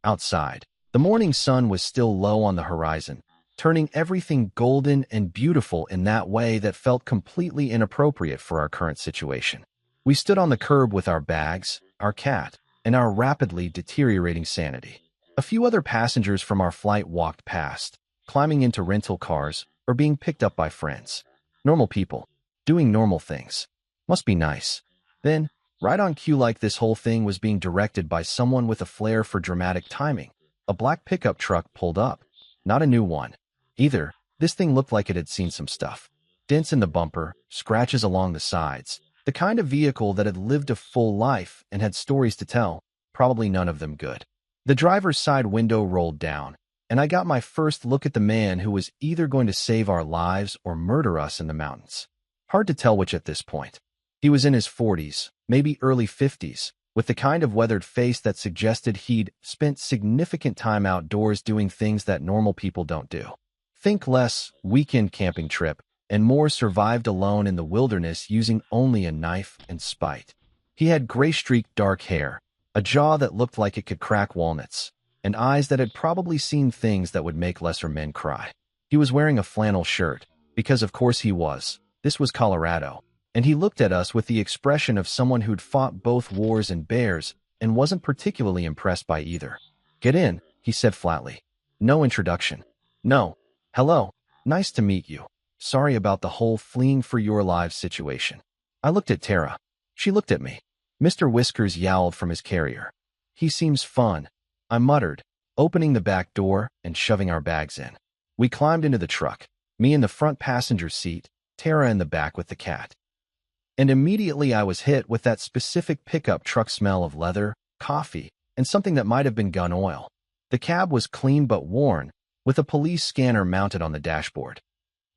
Outside, the morning sun was still low on the horizon, turning everything golden and beautiful in that way that felt completely inappropriate for our current situation. We stood on the curb with our bags, our cat, and our rapidly deteriorating sanity. A few other passengers from our flight walked past, climbing into rental cars or being picked up by friends. Normal people, doing normal things. Must be nice. Then, right on cue, like this whole thing was being directed by someone with a flair for dramatic timing, a black pickup truck pulled up. Not a new one. Either, this thing looked like it had seen some stuff. Dents in the bumper, scratches along the sides. The kind of vehicle that had lived a full life and had stories to tell, probably none of them good. The driver's side window rolled down, and I got my first look at the man who was either going to save our lives or murder us in the mountains. Hard to tell which at this point. He was in his 40s, maybe early 50s, with the kind of weathered face that suggested he'd spent significant time outdoors doing things that normal people don't do. Think less weekend camping trip, and more survived alone in the wilderness using only a knife and spite. He had gray-streaked dark hair, a jaw that looked like it could crack walnuts, and eyes that had probably seen things that would make lesser men cry. He was wearing a flannel shirt, because of course he was. This was Colorado, and he looked at us with the expression of someone who'd fought both wars and bears and wasn't particularly impressed by either. Get in, he said flatly. No introduction. No. Hello. Nice to meet you. Sorry about the whole fleeing for your lives situation. I looked at Tara. She looked at me. Mr. Whiskers yowled from his carrier. He seems fun, I muttered, opening the back door and shoving our bags in. We climbed into the truck, me in the front passenger seat, Tara in the back with the cat. And immediately I was hit with that specific pickup truck smell of leather, coffee, and something that might have been gun oil. The cab was clean but worn, with a police scanner mounted on the dashboard,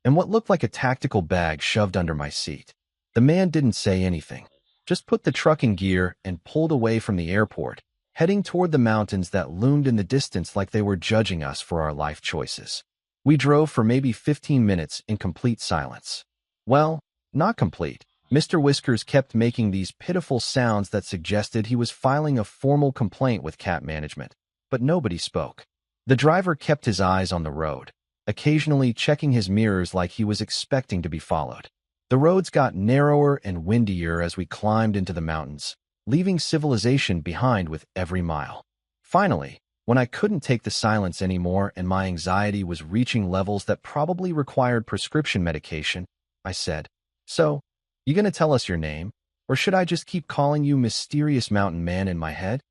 and what looked like a tactical bag shoved under my seat. The man didn't say anything, just put the truck in gear and pulled away from the airport, heading toward the mountains that loomed in the distance like they were judging us for our life choices. We drove for maybe 15 minutes in complete silence. Well, not complete. Mr. Whiskers kept making these pitiful sounds that suggested he was filing a formal complaint with cat management, but nobody spoke. The driver kept his eyes on the road, occasionally checking his mirrors like he was expecting to be followed. The roads got narrower and windier as we climbed into the mountains, leaving civilization behind with every mile. Finally, when I couldn't take the silence anymore and my anxiety was reaching levels that probably required prescription medication, I said, "So, you gonna tell us your name, or should I just keep calling you Mysterious Mountain Man in my head?"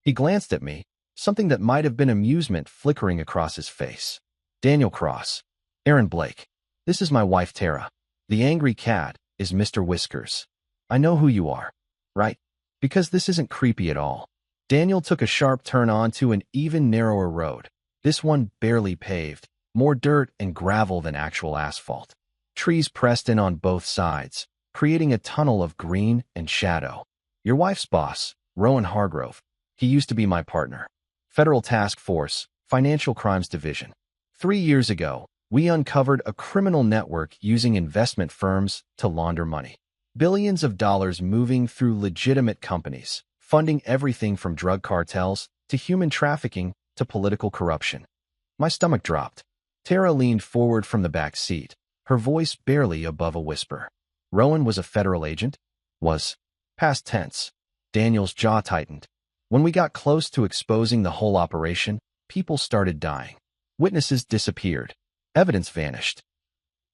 He glanced at me, something that might have been amusement flickering across his face. Daniel Cross. Aaron Blake. This is my wife Tara. The angry cat is Mr. Whiskers. I know who you are, right? Because this isn't creepy at all. Daniel took a sharp turn onto an even narrower road, This one barely paved, more dirt and gravel than actual asphalt. Trees pressed in on both sides, creating a tunnel of green and shadow. Your wife's boss, Rowan Hargrove. He used to be my partner. Federal Task Force, Financial Crimes Division. 3 years ago, we uncovered a criminal network using investment firms to launder money. Billions of dollars moving through legitimate companies, funding everything from drug cartels to human trafficking to political corruption. My stomach dropped. Tara leaned forward from the back seat, her voice barely above a whisper. Rowan was a federal agent? Was. Past tense. Daniel's jaw tightened. When we got close to exposing the whole operation, people started dying. Witnesses disappeared. Evidence vanished.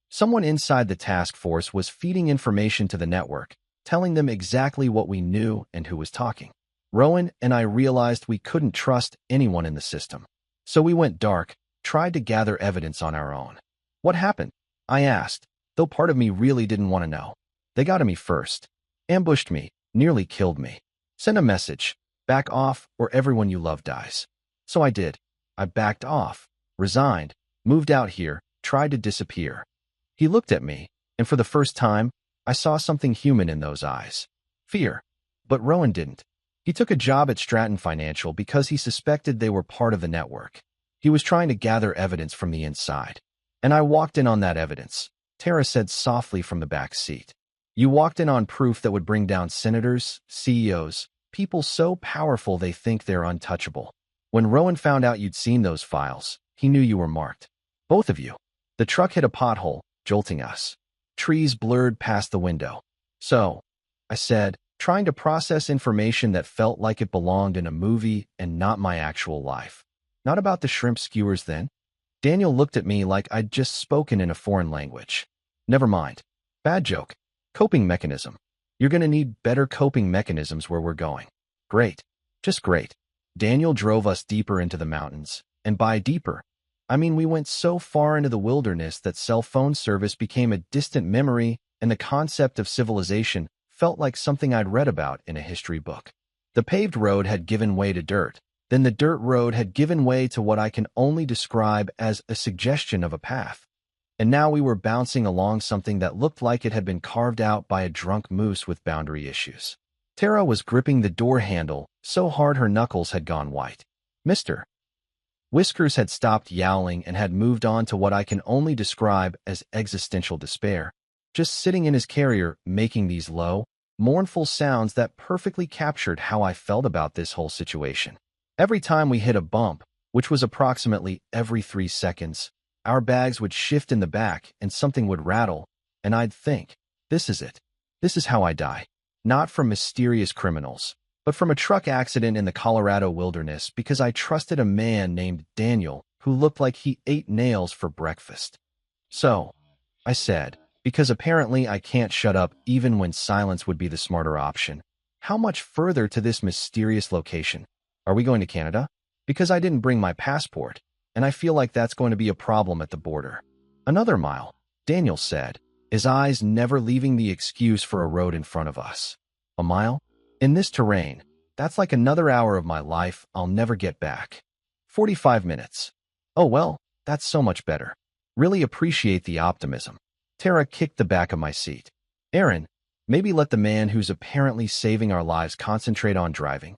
Someone inside the task force was feeding information to the network, telling them exactly what we knew and who was talking. Rowan and I realized we couldn't trust anyone in the system. So we went dark, tried to gather evidence on our own. What happened? I asked, though part of me really didn't want to know. They got to me first. Ambushed me, nearly killed me. Sent a message. Back off or everyone you love dies. So I did. I backed off, resigned, moved out here, tried to disappear. He looked at me, and for the first time, I saw something human in those eyes. Fear. But Rowan didn't. He took a job at Stratton Financial because he suspected they were part of the network. He was trying to gather evidence from the inside. And I walked in on that evidence, Tara said softly from the back seat. You walked in on proof that would bring down senators, CEOs, people so powerful they think they're untouchable. When Rowan found out you'd seen those files, he knew you were marked. Both of you. The truck hit a pothole, jolting us. Trees blurred past the window. So, I said, trying to process information that felt like it belonged in a movie and not my actual life. Not about the shrimp skewers then? Daniel looked at me like I'd just spoken in a foreign language. Never mind. Bad joke. Coping mechanism. You're gonna need better coping mechanisms where we're going. Great. Just great. Daniel drove us deeper into the mountains. And by deeper, I mean we went so far into the wilderness that cell phone service became a distant memory and the concept of civilization felt like something I'd read about in a history book. The paved road had given way to dirt. Then the dirt road had given way to what I can only describe as a suggestion of a path. And now we were bouncing along something that looked like it had been carved out by a drunk moose with boundary issues. Tara was gripping the door handle so hard her knuckles had gone white. Mr. Whiskers had stopped yowling and had moved on to what I can only describe as existential despair, just sitting in his carrier making these low, mournful sounds that perfectly captured how I felt about this whole situation. Every time we hit a bump, which was approximately every 3 seconds, our bags would shift in the back and something would rattle, and I'd think, this is it. This is how I die. Not from mysterious criminals, but from a truck accident in the Colorado wilderness because I trusted a man named Daniel who looked like he ate nails for breakfast. So, I said, because apparently I can't shut up even when silence would be the smarter option. How much further to this mysterious location? Are we going to Canada? Because I didn't bring my passport, and I feel like that's going to be a problem at the border. Another mile, Daniel said, his eyes never leaving the excuse for a road in front of us. A mile? In this terrain, that's like another hour of my life I'll never get back. 45 minutes. Oh well, that's so much better. Really appreciate the optimism. Tara kicked the back of my seat. Aaron, maybe let the man who's apparently saving our lives concentrate on driving.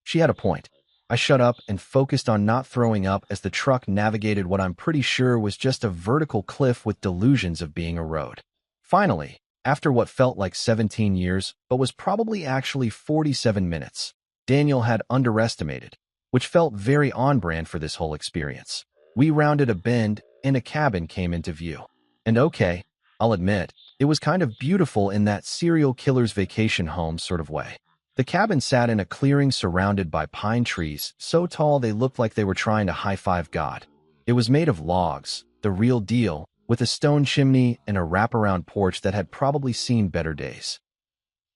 She had a point. I shut up and focused on not throwing up as the truck navigated what I'm pretty sure was just a vertical cliff with delusions of being a road. Finally, after what felt like 17 years, but was probably actually 47 minutes, Daniel had underestimated, which felt very on-brand for this whole experience. We rounded a bend and a cabin came into view. And okay, I'll admit, it was kind of beautiful in that serial killer's vacation home sort of way. The cabin sat in a clearing surrounded by pine trees, so tall they looked like they were trying to high-five God. It was made of logs, the real deal, with a stone chimney and a wraparound porch that had probably seen better days.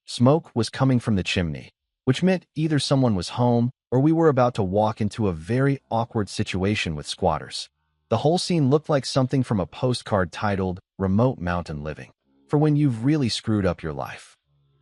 Smoke was coming from the chimney, which meant either someone was home or we were about to walk into a very awkward situation with squatters. The whole scene looked like something from a postcard titled Remote Mountain Living, for when you've really screwed up your life.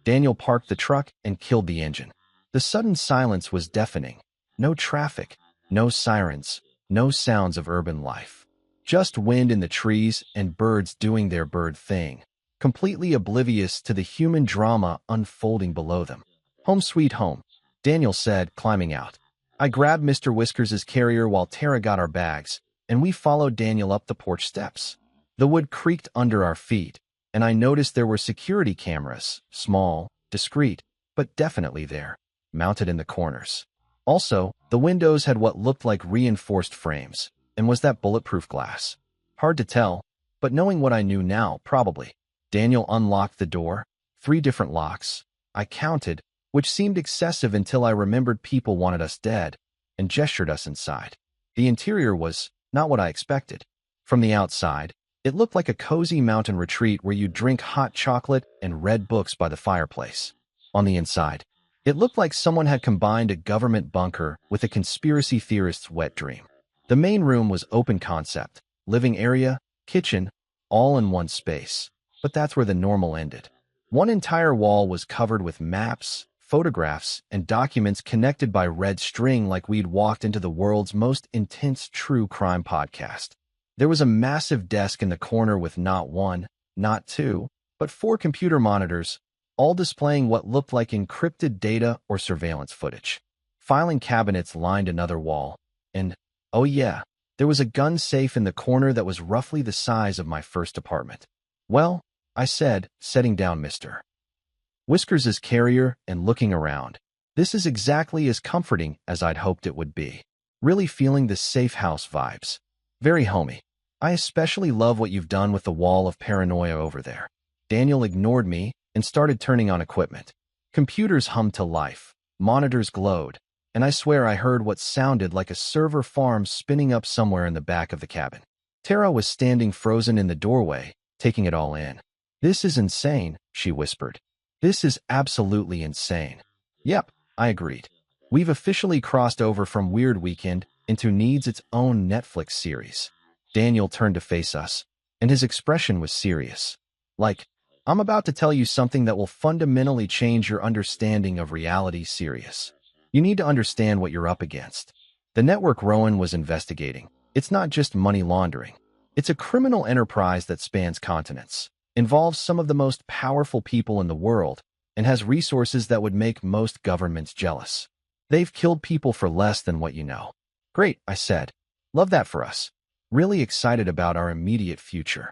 Daniel parked the truck and killed the engine. The sudden silence was deafening. No traffic, no sirens, No sounds of urban life. Just wind in the trees and birds doing their bird thing, completely oblivious to the human drama unfolding below them. Home sweet home, Daniel said, climbing out. I grabbed Mr. Whiskers' carrier while Tara got our bags, and we followed Daniel up the porch steps. The wood creaked under our feet, and I noticed there were security cameras, small, discreet, but definitely there, mounted in the corners. Also, the windows had what looked like reinforced frames, and was that bulletproof glass? Hard to tell, but knowing what I knew now, probably. Daniel unlocked the door, 3 different locks. I counted, which seemed excessive until I remembered people wanted us dead, and gestured us inside. The interior was not what I expected. From the outside, it looked like a cozy mountain retreat where you drink hot chocolate and read books by the fireplace. On the inside, it looked like someone had combined a government bunker with a conspiracy theorist's wet dream. The main room was open concept, living area, kitchen, all in one space. But that's where the normal ended. One entire wall was covered with maps, photographs, and documents connected by red string like we'd walked into the world's most intense true crime podcast. There was a massive desk in the corner with not 1, not 2, but 4 computer monitors, all displaying what looked like encrypted data or surveillance footage. Filing cabinets lined another wall, and, oh yeah, there was a gun safe in the corner that was roughly the size of my first apartment. Well, I said, setting down Mr. Whiskers' carrier and looking around. This is exactly as comforting as I'd hoped it would be. Really feeling the safe house vibes. Very homey. I especially love what you've done with the wall of paranoia over there. Daniel ignored me and started turning on equipment. Computers hummed to life, monitors glowed, and I swear I heard what sounded like a server farm spinning up somewhere in the back of the cabin. Tara was standing frozen in the doorway, taking it all in. This is insane, she whispered. This is absolutely insane. Yep, I agreed. We've officially crossed over from Weird Weekend into needs its own Netflix series. Daniel turned to face us, and his expression was serious. Like, I'm about to tell you something that will fundamentally change your understanding of reality. Serious. You need to understand what you're up against. The network Rowan was investigating. It's not just money laundering. It's a criminal enterprise that spans continents, involves some of the most powerful people in the world, and has resources that would make most governments jealous. They've killed people for less than what you know. Great, I said. Love that for us. Really excited about our immediate future.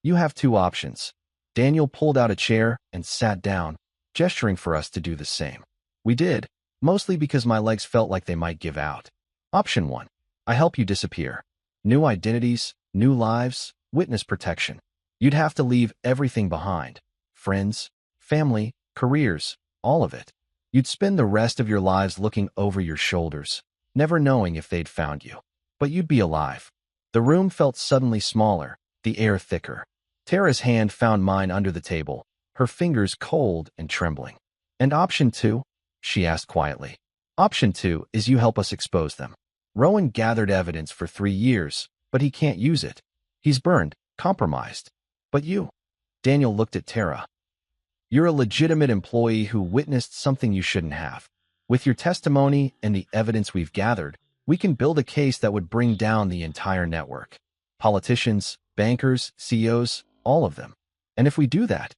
You have 2 options. Daniel pulled out a chair and sat down, gesturing for us to do the same. We did, mostly because my legs felt like they might give out. Option 1. I help you disappear. New identities, new lives, witness protection. You'd have to leave everything behind. Friends, family, careers, all of it. You'd spend the rest of your lives looking over your shoulders, never knowing if they'd found you. But you'd be alive. The room felt suddenly smaller, the air thicker. Tara's hand found mine under the table, her fingers cold and trembling. And option 2? She asked quietly. Option 2 is you help us expose them. Rowan gathered evidence for 3 years, but he can't use it. He's burned, compromised. But you? Daniel looked at Tara. You're a legitimate employee who witnessed something you shouldn't have. With your testimony and the evidence we've gathered, we can build a case that would bring down the entire network. Politicians, bankers, CEOs, all of them. And if we do that,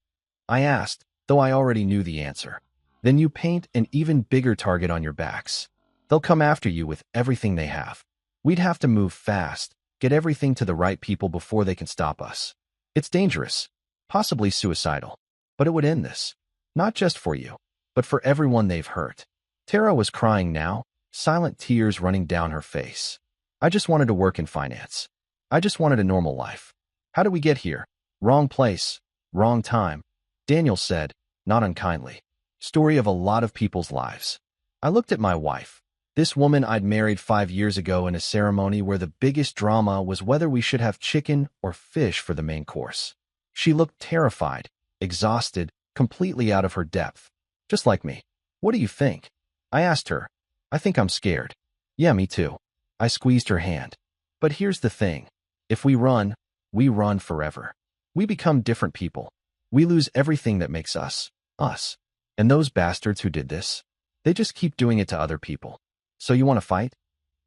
I asked, though I already knew the answer, then you paint an even bigger target on your backs. They'll come after you with everything they have. We'd have to move fast, get everything to the right people before they can stop us. It's dangerous, possibly suicidal, but it would end this. Not just for you, but for everyone they've hurt. Tara was crying now, silent tears running down her face. I just wanted to work in finance. I just wanted a normal life. How did we get here? Wrong place, wrong time. Daniel said, not unkindly. Story of a lot of people's lives. I looked at my wife. This woman I'd married 5 years ago in a ceremony where the biggest drama was whether we should have chicken or fish for the main course. She looked terrified, exhausted, completely out of her depth. Just like me. What do you think? I asked her. I think I'm scared. Yeah, me too. I squeezed her hand. But here's the thing. If we run forever. We become different people. We lose everything that makes us, us. And those bastards who did this, they just keep doing it to other people. So you want to fight?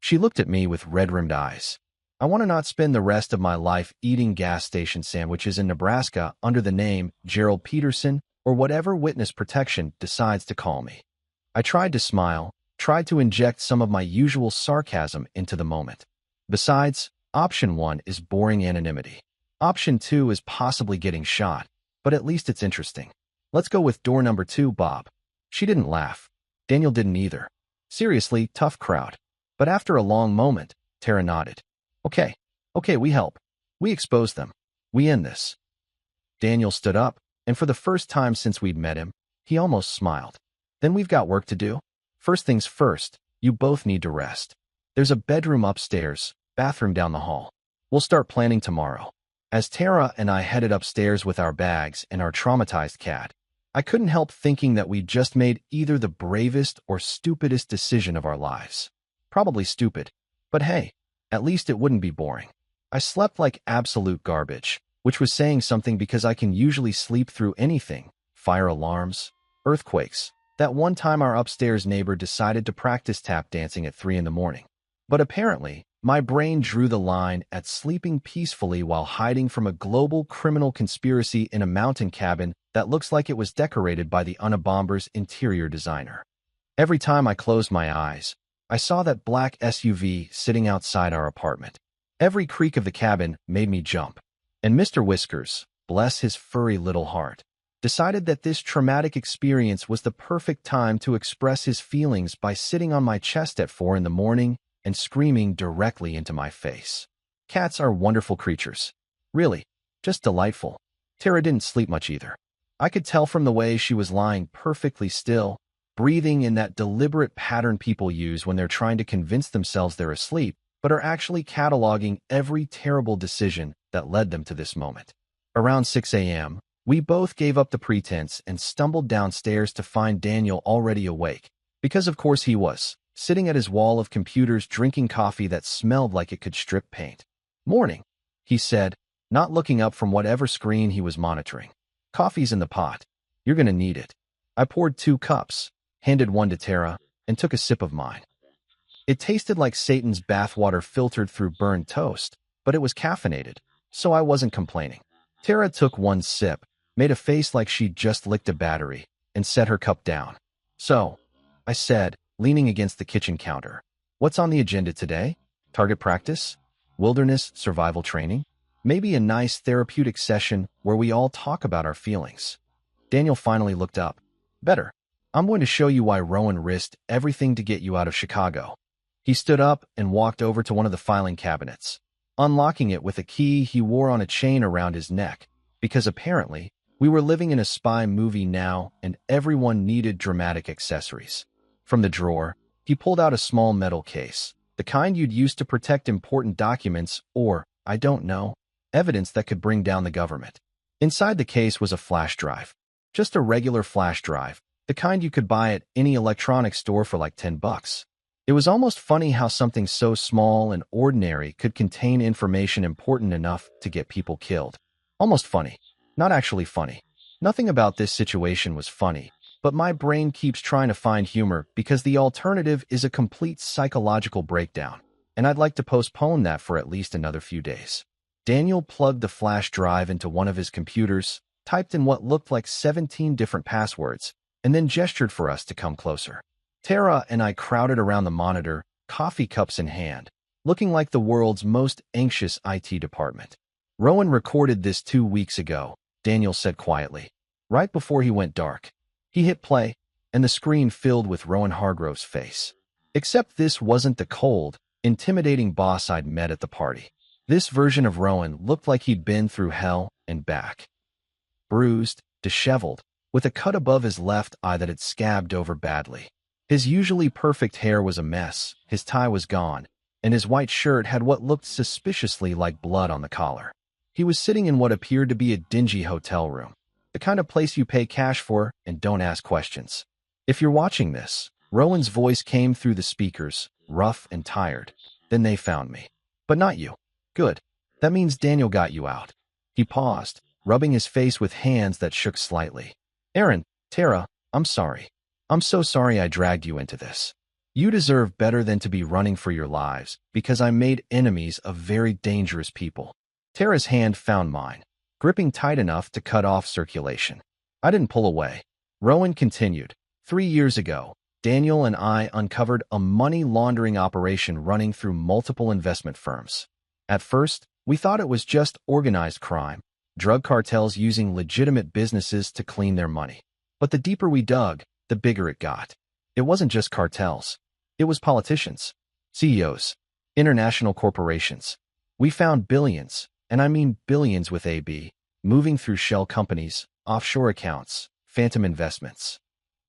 She looked at me with red-rimmed eyes. I want to not spend the rest of my life eating gas station sandwiches in Nebraska under the name Gerald Peterson or whatever witness protection decides to call me. I tried to smile, tried to inject some of my usual sarcasm into the moment. Besides, option 1 is boring anonymity. Option 2 is possibly getting shot, but at least it's interesting. Let's go with door number 2, Bob. She didn't laugh. Daniel didn't either. Seriously, tough crowd. But after a long moment, Tara nodded. Okay, we help. We expose them. We end this. Daniel stood up, and for the first time since we'd met him, he almost smiled. Then we've got work to do. First things first, you both need to rest. There's a bedroom upstairs, bathroom down the hall. We'll start planning tomorrow. As Tara and I headed upstairs with our bags and our traumatized cat, I couldn't help thinking that we'd just made either the bravest or stupidest decision of our lives. Probably stupid, but hey, at least it wouldn't be boring. I slept like absolute garbage, which was saying something because I can usually sleep through anything. Fire alarms, earthquakes. That one time our upstairs neighbor decided to practice tap dancing at 3 in the morning. But apparently, my brain drew the line at sleeping peacefully while hiding from a global criminal conspiracy in a mountain cabin that looks like it was decorated by the Unabomber's interior designer. Every time I closed my eyes, I saw that black SUV sitting outside our apartment. Every creak of the cabin made me jump. And Mr. Whiskers, bless his furry little heart, decided that this traumatic experience was the perfect time to express his feelings by sitting on my chest at 4 in the morning and screaming directly into my face. Cats are wonderful creatures. Really, just delightful. Tara didn't sleep much either. I could tell from the way she was lying perfectly still, breathing in that deliberate pattern people use when they're trying to convince themselves they're asleep, but are actually cataloging every terrible decision that led them to this moment. Around 6 a.m., we both gave up the pretense and stumbled downstairs to find Daniel already awake, because of course he was, sitting at his wall of computers drinking coffee that smelled like it could strip paint. "Morning," he said, not looking up from whatever screen he was monitoring. "Coffee's in the pot. You're gonna need it." I poured 2 cups, handed one to Tara, and took a sip of mine. It tasted like Satan's bathwater filtered through burned toast, but it was caffeinated, so I wasn't complaining. Tara took one sip, made a face like she'd just licked a battery, and set her cup down. "So," I said, leaning against the kitchen counter, "what's on the agenda today? Target practice? Wilderness survival training? Maybe a nice therapeutic session where we all talk about our feelings?" Daniel finally looked up. "Better. I'm going to show you why Rowan risked everything to get you out of Chicago." He stood up and walked over to one of the filing cabinets, unlocking it with a key he wore on a chain around his neck, because apparently we were living in a spy movie now and everyone needed dramatic accessories. From the drawer, he pulled out a small metal case, the kind you'd use to protect important documents or, I don't know, evidence that could bring down the government. Inside the case was a flash drive. Just a regular flash drive, the kind you could buy at any electronics store for like $10. It was almost funny how something so small and ordinary could contain information important enough to get people killed. Almost funny. Not actually funny. Nothing about this situation was funny, but my brain keeps trying to find humor because the alternative is a complete psychological breakdown, and I'd like to postpone that for at least another few days. Daniel plugged the flash drive into one of his computers, typed in what looked like 17 different passwords, and then gestured for us to come closer. Tara and I crowded around the monitor, coffee cups in hand, looking like the world's most anxious IT department. "Rowan recorded this 2 weeks ago," Daniel said quietly, "right before he went dark." He hit play, and the screen filled with Rowan Hargrove's face. Except this wasn't the cold, intimidating boss I'd met at the party. This version of Rowan looked like he'd been through hell and back. Bruised, disheveled, with a cut above his left eye that had scabbed over badly. His usually perfect hair was a mess, his tie was gone, and his white shirt had what looked suspiciously like blood on the collar. He was sitting in what appeared to be a dingy hotel room, the kind of place you pay cash for and don't ask questions. "If you're watching this," Rowan's voice came through the speakers, rough and tired. "Then they found me. But not you. Good. That means Daniel got you out." He paused, rubbing his face with hands that shook slightly. "Aaron, Tara, I'm sorry. I'm so sorry I dragged you into this." You deserve better than to be running for your lives, because I made enemies of very dangerous people. Tara's hand found mine, gripping tight enough to cut off circulation. I didn't pull away. Rowan continued. 3 years ago, Daniel and I uncovered a money laundering operation running through multiple investment firms. At first, we thought it was just organized crime, drug cartels using legitimate businesses to clean their money. But the deeper we dug, the bigger it got. It wasn't just cartels. It was politicians, CEOs, international corporations. We found billions, and I mean billions with AB, moving through shell companies, offshore accounts, phantom investments.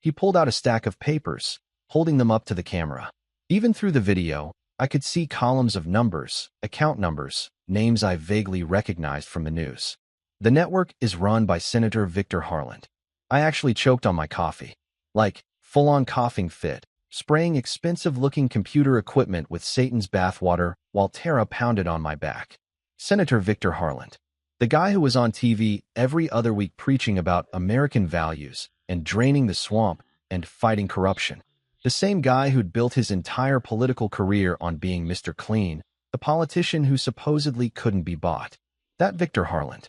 He pulled out a stack of papers, holding them up to the camera. Even through the video, I could see columns of numbers, account numbers, names I vaguely recognized from the news. The network is run by Senator Victor Harland. I actually choked on my coffee. Like, full-on coughing fit, spraying expensive-looking computer equipment with Satan's bathwater while Tara pounded on my back. Senator Victor Harland. The guy who was on TV every other week preaching about American values and draining the swamp and fighting corruption. The same guy who'd built his entire political career on being Mr. Clean, the politician who supposedly couldn't be bought. That Victor Harland.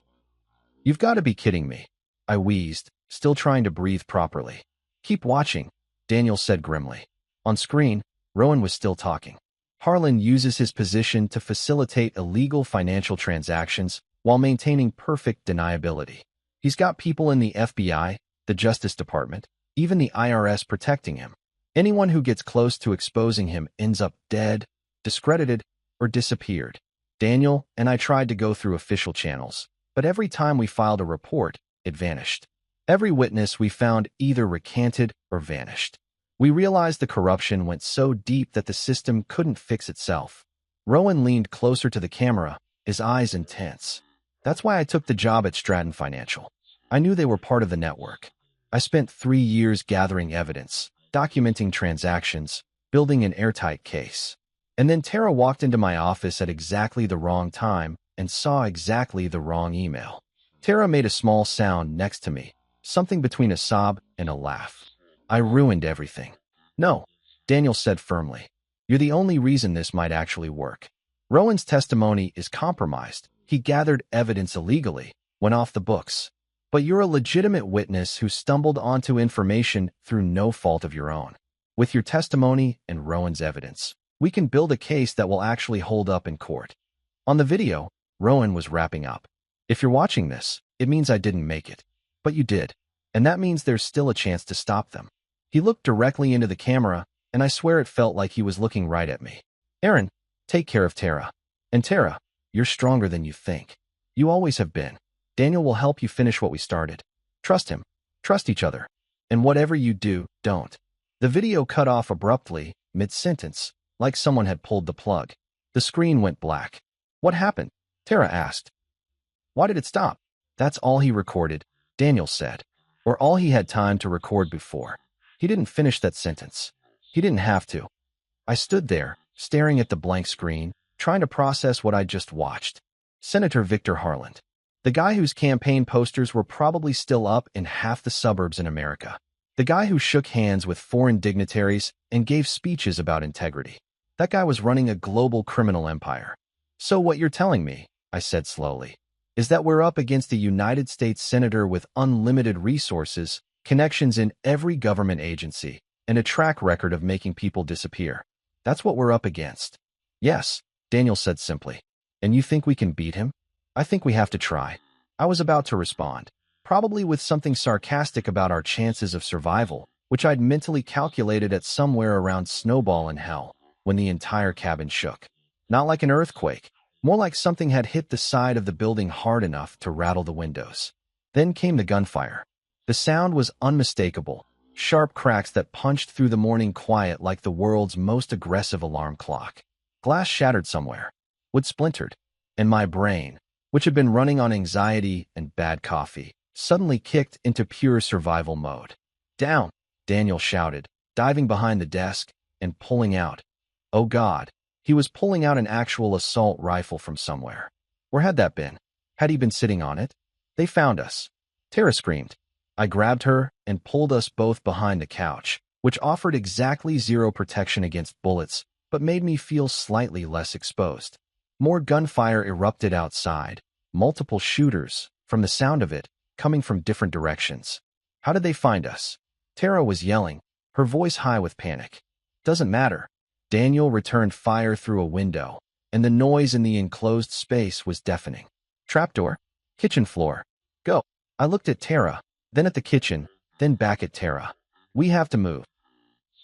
You've got to be kidding me. I wheezed, still trying to breathe properly. Keep watching, Daniel said grimly. On screen, Rowan was still talking. Harlan uses his position to facilitate illegal financial transactions while maintaining perfect deniability. He's got people in the FBI, the Justice Department, even the IRS protecting him. Anyone who gets close to exposing him ends up dead, discredited, or disappeared. Daniel and I tried to go through official channels, but every time we filed a report, it vanished. Every witness we found either recanted or vanished. We realized the corruption went so deep that the system couldn't fix itself. Rowan leaned closer to the camera, his eyes intense. That's why I took the job at Stratton Financial. I knew they were part of the network. I spent 3 years gathering evidence, documenting transactions, building an airtight case. And then Tara walked into my office at exactly the wrong time and saw exactly the wrong email. Tara made a small sound next to me, something between a sob and a laugh. I ruined everything. No, Daniel said firmly. You're the only reason this might actually work. Rowan's testimony is compromised. He gathered evidence illegally, went off the books. But you're a legitimate witness who stumbled onto information through no fault of your own. With your testimony and Rowan's evidence, we can build a case that will actually hold up in court. On the video, Rowan was wrapping up. If you're watching this, it means I didn't make it. But you did. And that means there's still a chance to stop them. He looked directly into the camera, and I swear it felt like he was looking right at me. Aaron, take care of Tara. And Tara, you're stronger than you think. You always have been. Daniel will help you finish what we started. Trust him. Trust each other. And whatever you do, don't. The video cut off abruptly, mid-sentence, like someone had pulled the plug. The screen went black. What happened? Tara asked. Why did it stop? That's all he recorded, Daniel said. Or all he had time to record before. He didn't finish that sentence. He didn't have to. I stood there, staring at the blank screen, trying to process what I'd just watched. Senator Victor Harland. The guy whose campaign posters were probably still up in half the suburbs in America. The guy who shook hands with foreign dignitaries and gave speeches about integrity. That guy was running a global criminal empire. So what you're telling me, I said slowly, is that we're up against a United States senator with unlimited resources, connections in every government agency, and a track record of making people disappear. That's what we're up against. Yes, Daniel said simply. And you think we can beat him? I think we have to try. I was about to respond, probably with something sarcastic about our chances of survival, which I'd mentally calculated at somewhere around snowball in hell, when the entire cabin shook. Not like an earthquake, more like something had hit the side of the building hard enough to rattle the windows. Then came the gunfire. The sound was unmistakable, sharp cracks that punched through the morning quiet like the world's most aggressive alarm clock. Glass shattered somewhere, wood splintered, and my brain, which had been running on anxiety and bad coffee, suddenly kicked into pure survival mode. Down, Daniel shouted, diving behind the desk and pulling out. Oh God, he was pulling out an actual assault rifle from somewhere. Where had that been? Had he been sitting on it? They found us. Tara screamed. I grabbed her and pulled us both behind the couch, which offered exactly zero protection against bullets, but made me feel slightly less exposed. More gunfire erupted outside, multiple shooters, from the sound of it, coming from different directions. How did they find us? Tara was yelling, her voice high with panic. Doesn't matter. Daniel returned fire through a window, and the noise in the enclosed space was deafening. Trapdoor? Kitchen floor. Go. I looked at Tara, then at the kitchen, then back at Tara. We have to move.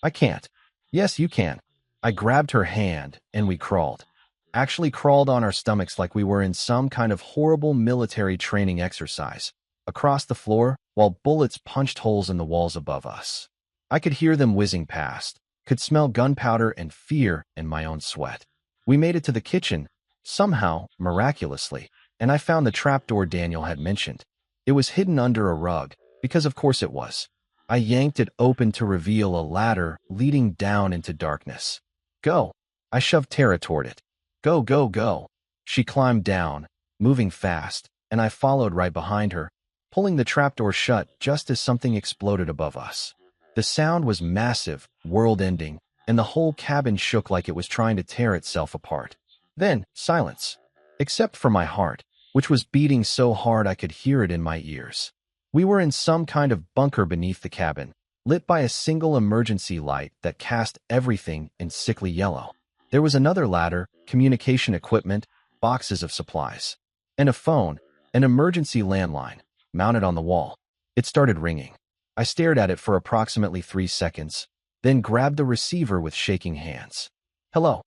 I can't. Yes, you can. I grabbed her hand, and we crawled. Actually crawled on our stomachs like we were in some kind of horrible military training exercise, across the floor while bullets punched holes in the walls above us. I could hear them whizzing past, could smell gunpowder and fear in my own sweat. We made it to the kitchen, somehow, miraculously, and I found the trapdoor Daniel had mentioned. It was hidden under a rug, because of course it was. I yanked it open to reveal a ladder leading down into darkness. Go. I shoved Tara toward it. Go, go, go. She climbed down, moving fast, and I followed right behind her, pulling the trapdoor shut just as something exploded above us. The sound was massive, world-ending, and the whole cabin shook like it was trying to tear itself apart. Then, silence. Except for my heart, which was beating so hard I could hear it in my ears. We were in some kind of bunker beneath the cabin, lit by a single emergency light that cast everything in sickly yellow. There was another ladder, communication equipment, boxes of supplies, and a phone, an emergency landline, mounted on the wall. It started ringing. I stared at it for approximately 3 seconds, then grabbed the receiver with shaking hands. Hello.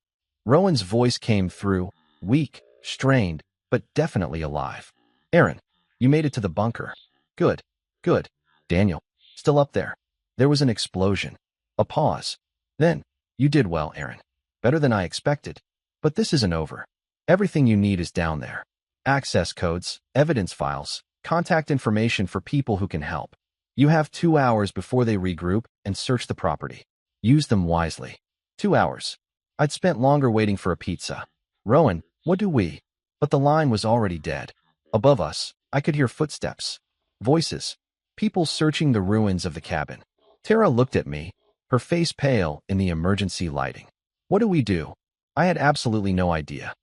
Rowan's voice came through, weak, strained, but definitely alive. Aaron, you made it to the bunker. Good, good. Daniel, still up there. There was an explosion. A pause. Then, you did well, Aaron. Better than I expected. But this isn't over. Everything you need is down there. Access codes, evidence files, contact information for people who can help. You have 2 hours before they regroup and search the property. Use them wisely. 2 hours. I'd spent longer waiting for a pizza. Rowan, what do we? But the line was already dead. Above us, I could hear footsteps. Voices. People searching the ruins of the cabin. Tara looked at me, her face pale in the emergency lighting. What do we do? I had absolutely no idea.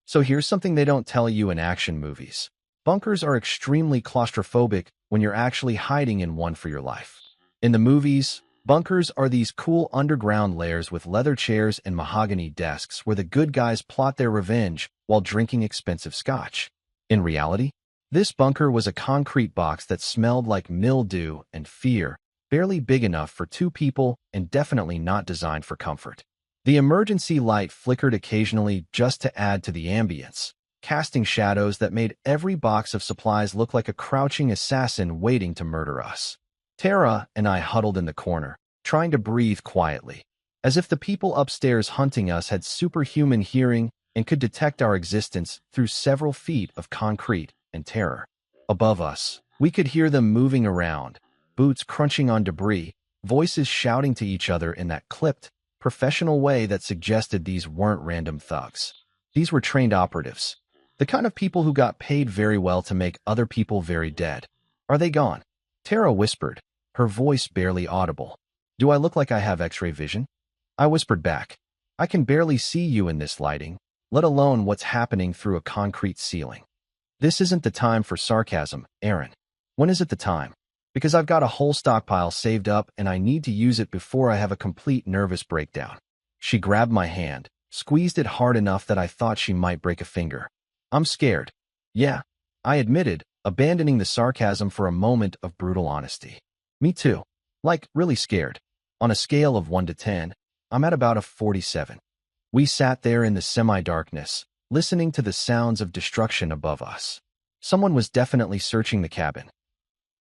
So here's something they don't tell you in action movies. Bunkers are extremely claustrophobic when you're actually hiding in one for your life. In the movies, bunkers are these cool underground lairs with leather chairs and mahogany desks where the good guys plot their revenge while drinking expensive scotch. In reality, this bunker was a concrete box that smelled like mildew and fear, barely big enough for 2 people and definitely not designed for comfort. The emergency light flickered occasionally just to add to the ambience, casting shadows that made every box of supplies look like a crouching assassin waiting to murder us. Tara and I huddled in the corner, trying to breathe quietly, as if the people upstairs hunting us had superhuman hearing and could detect our existence through several feet of concrete and terror. Above us, we could hear them moving around, boots crunching on debris, voices shouting to each other in that clipped, professional way that suggested these weren't random thugs. These were trained operatives, the kind of people who got paid very well to make other people very dead. Are they gone? Tara whispered, her voice barely audible. Do I look like I have X-ray vision? I whispered back. I can barely see you in this lighting, let alone what's happening through a concrete ceiling. This isn't the time for sarcasm, Aaron. When is it the time? Because I've got a whole stockpile saved up and I need to use it before I have a complete nervous breakdown. She grabbed my hand, squeezed it hard enough that I thought she might break a finger. I'm scared. Yeah, I admitted, abandoning the sarcasm for a moment of brutal honesty. Me too. Like, really scared. On a scale of 1 to 10, I'm at about a 47. We sat there in the semi-darkness, listening to the sounds of destruction above us. Someone was definitely searching the cabin.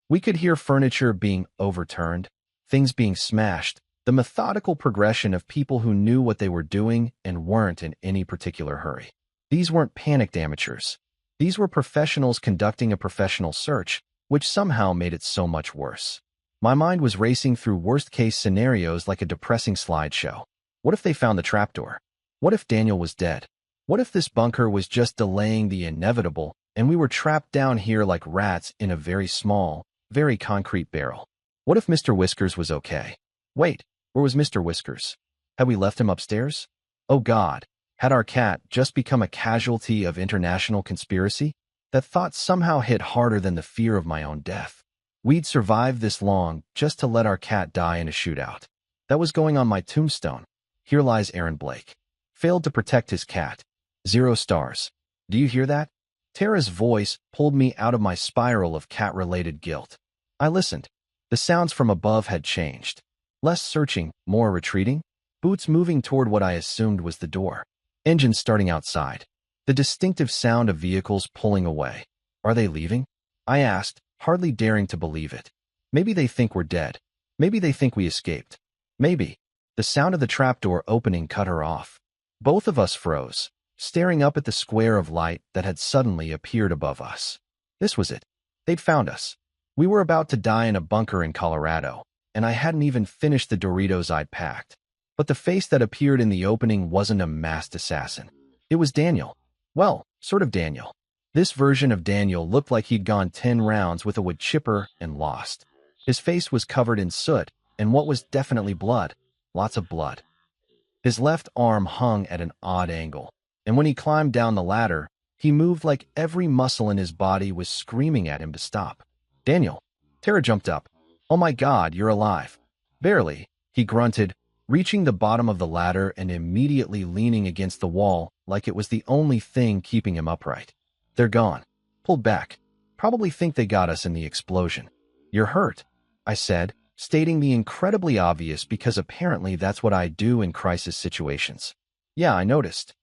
We could hear furniture being overturned, things being smashed, the methodical progression of people who knew what they were doing and weren't in any particular hurry. These weren't panicked amateurs. These were professionals conducting a professional search, which somehow made it so much worse. My mind was racing through worst-case scenarios like a depressing slideshow. What if they found the trapdoor? What if Daniel was dead? What if this bunker was just delaying the inevitable and we were trapped down here like rats in a very small, very concrete barrel? What if Mr. Whiskers was okay? Wait, where was Mr. Whiskers? Had we left him upstairs? Oh God, had our cat just become a casualty of international conspiracy? That thought somehow hit harder than the fear of my own death. We'd survived this long just to let our cat die in a shootout. That was going on my tombstone. Here lies Aaron Blake. Failed to protect his cat. 0 stars. Do you hear that? Tara's voice pulled me out of my spiral of cat-related guilt. I listened. The sounds from above had changed. Less searching, more retreating. Boots moving toward what I assumed was the door. Engines starting outside. The distinctive sound of vehicles pulling away. Are they leaving? I asked, hardly daring to believe it. Maybe they think we're dead. Maybe they think we escaped. Maybe. The sound of the trapdoor opening cut her off. Both of us froze, staring up at the square of light that had suddenly appeared above us. This was it. They'd found us. We were about to die in a bunker in Colorado, and I hadn't even finished the Doritos I'd packed. But the face that appeared in the opening wasn't a masked assassin. It was Daniel. Well, sort of Daniel. This version of Daniel looked like he'd gone 10 rounds with a wood chipper and lost. His face was covered in soot and what was definitely blood. Lots of blood. His left arm hung at an odd angle, and when he climbed down the ladder, he moved like every muscle in his body was screaming at him to stop. Daniel. Tara jumped up. Oh my God, you're alive. Barely, he grunted, reaching the bottom of the ladder and immediately leaning against the wall like it was the only thing keeping him upright. They're gone. Pulled back. Probably think they got us in the explosion. You're hurt, I said, stating the incredibly obvious because apparently that's what I do in crisis situations. Yeah, I noticed.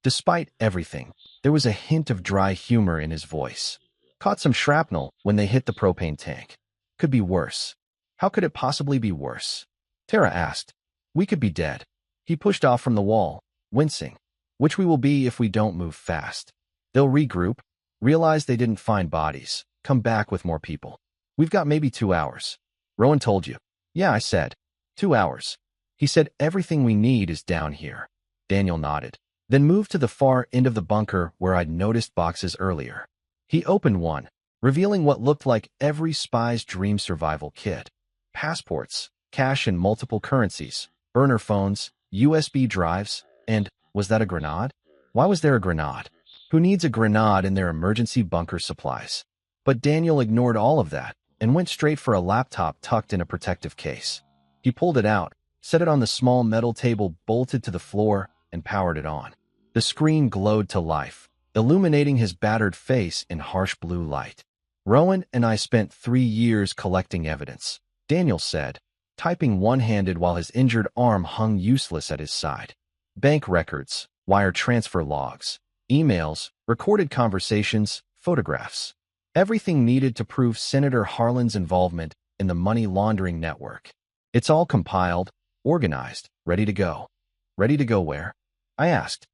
Despite everything, there was a hint of dry humor in his voice. Caught some shrapnel when they hit the propane tank. Could be worse. How could it possibly be worse? Tara asked. We could be dead. He pushed off from the wall, wincing. Which we will be if we don't move fast. They'll regroup, realize they didn't find bodies, come back with more people. We've got maybe 2 hours. Rowan told you. Yeah, I said. 2 hours. He said everything we need is down here. Daniel nodded, then moved to the far end of the bunker where I'd noticed boxes earlier. He opened one, revealing what looked like every spy's dream survival kit. Passports, cash in multiple currencies, burner phones, USB drives, and, was that a grenade? Why was there a grenade? Who needs a grenade in their emergency bunker supplies? But Daniel ignored all of that and went straight for a laptop tucked in a protective case. He pulled it out, set it on the small metal table bolted to the floor, and powered it on. The screen glowed to life, illuminating his battered face in harsh blue light. Rowan and I spent 3 years collecting evidence, Daniel said, typing one-handed while his injured arm hung useless at his side. Bank records, wire transfer logs, emails, recorded conversations, photographs. Everything needed to prove Senator Harlan's involvement in the money laundering network. It's all compiled, organized, ready to go. Ready to go where? I asked.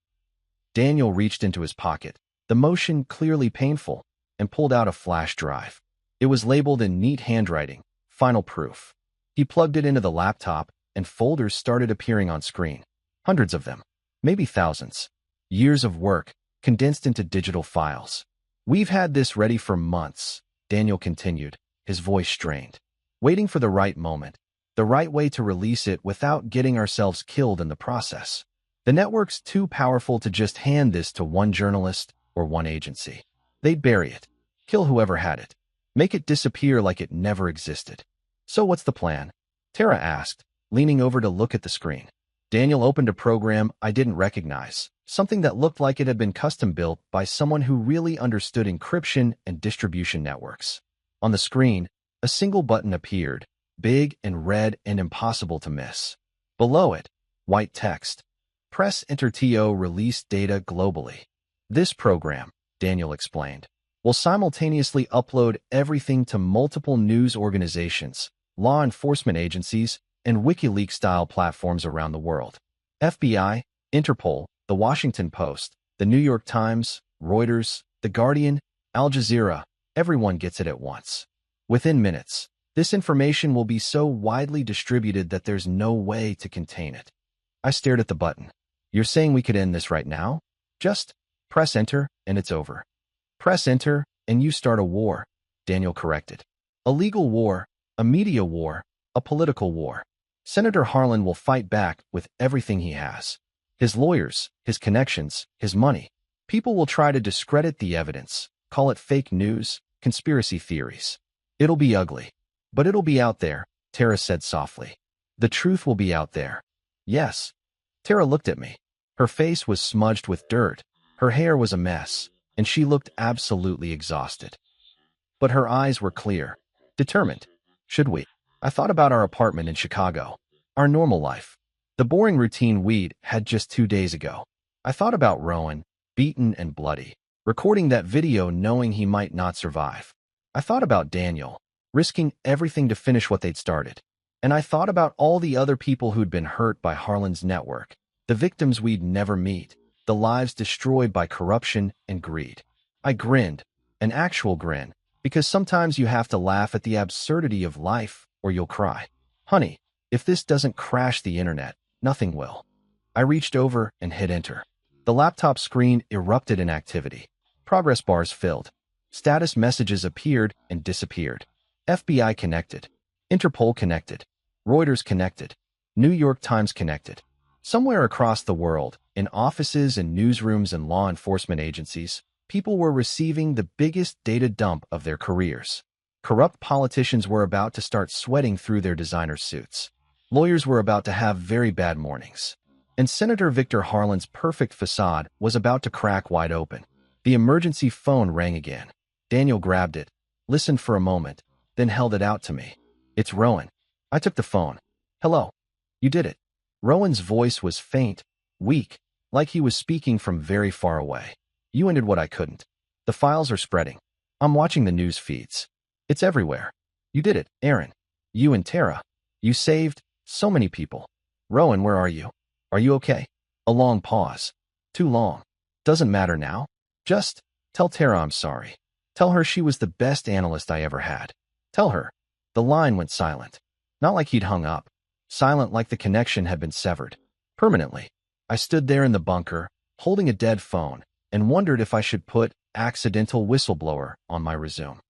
Daniel reached into his pocket, the motion clearly painful, and pulled out a flash drive. It was labeled in neat handwriting, final proof. He plugged it into the laptop, and folders started appearing on screen. Hundreds of them. Maybe thousands. Years of work, condensed into digital files. We've had this ready for months, Daniel continued, his voice strained. Waiting for the right moment, the right way to release it without getting ourselves killed in the process. The network's too powerful to just hand this to one journalist or one agency. They'd bury it, kill whoever had it, make it disappear like it never existed. So what's the plan? Tara asked, leaning over to look at the screen. Daniel opened a program I didn't recognize, something that looked like it had been custom-built by someone who really understood encryption and distribution networks. On the screen, a single button appeared, big and red and impossible to miss. Below it, white text. Press Enter to release data globally. This program, Daniel explained, will simultaneously upload everything to multiple news organizations, law enforcement agencies, and WikiLeaks-style platforms around the world. FBI, Interpol, The Washington Post, The New York Times, Reuters, The Guardian, Al Jazeera, everyone gets it at once. Within minutes, this information will be so widely distributed that there's no way to contain it. I stared at the button. You're saying we could end this right now? Just press Enter and it's over. Press Enter and you start a war, Daniel corrected. A legal war, a media war, a political war. Senator Harlan will fight back with everything he has. His lawyers, his connections, his money. People will try to discredit the evidence, call it fake news, conspiracy theories. It'll be ugly. But it'll be out there, Tara said softly. The truth will be out there. Yes. Tara looked at me. Her face was smudged with dirt, her hair was a mess, and she looked absolutely exhausted. But her eyes were clear, determined. Should we? I thought about our apartment in Chicago, our normal life, the boring routine we'd had just 2 days ago. I thought about Rowan, beaten and bloody, recording that video knowing he might not survive. I thought about Daniel, risking everything to finish what they'd started. And I thought about all the other people who'd been hurt by Harlan's network, the victims we'd never meet, the lives destroyed by corruption and greed. I grinned, an actual grin, because sometimes you have to laugh at the absurdity of life or you'll cry. Honey, if this doesn't crash the internet, nothing will. I reached over and hit enter. The laptop screen erupted in activity. Progress bars filled. Status messages appeared and disappeared. FBI connected. Interpol connected. Reuters connected. New York Times connected. Somewhere across the world, in offices and newsrooms and law enforcement agencies, people were receiving the biggest data dump of their careers. Corrupt politicians were about to start sweating through their designer suits. Lawyers were about to have very bad mornings. And Senator Victor Harlan's perfect facade was about to crack wide open. The emergency phone rang again. Daniel grabbed it, listened for a moment, then held it out to me. It's Rowan. I took the phone. Hello. You did it. Rowan's voice was faint, weak, like he was speaking from very far away. You ended what I couldn't. The files are spreading. I'm watching the news feeds. It's everywhere. You did it, Aaron. You and Tara. You saved so many people. Rowan, where are you? Are you okay? A long pause. Too long. Doesn't matter now. Just tell Tara I'm sorry. Tell her she was the best analyst I ever had. Tell her. The line went silent. Not like he'd hung up. Silent like the connection had been severed. Permanently. I stood there in the bunker, holding a dead phone, and wondered if I should put accidental whistleblower on my resume.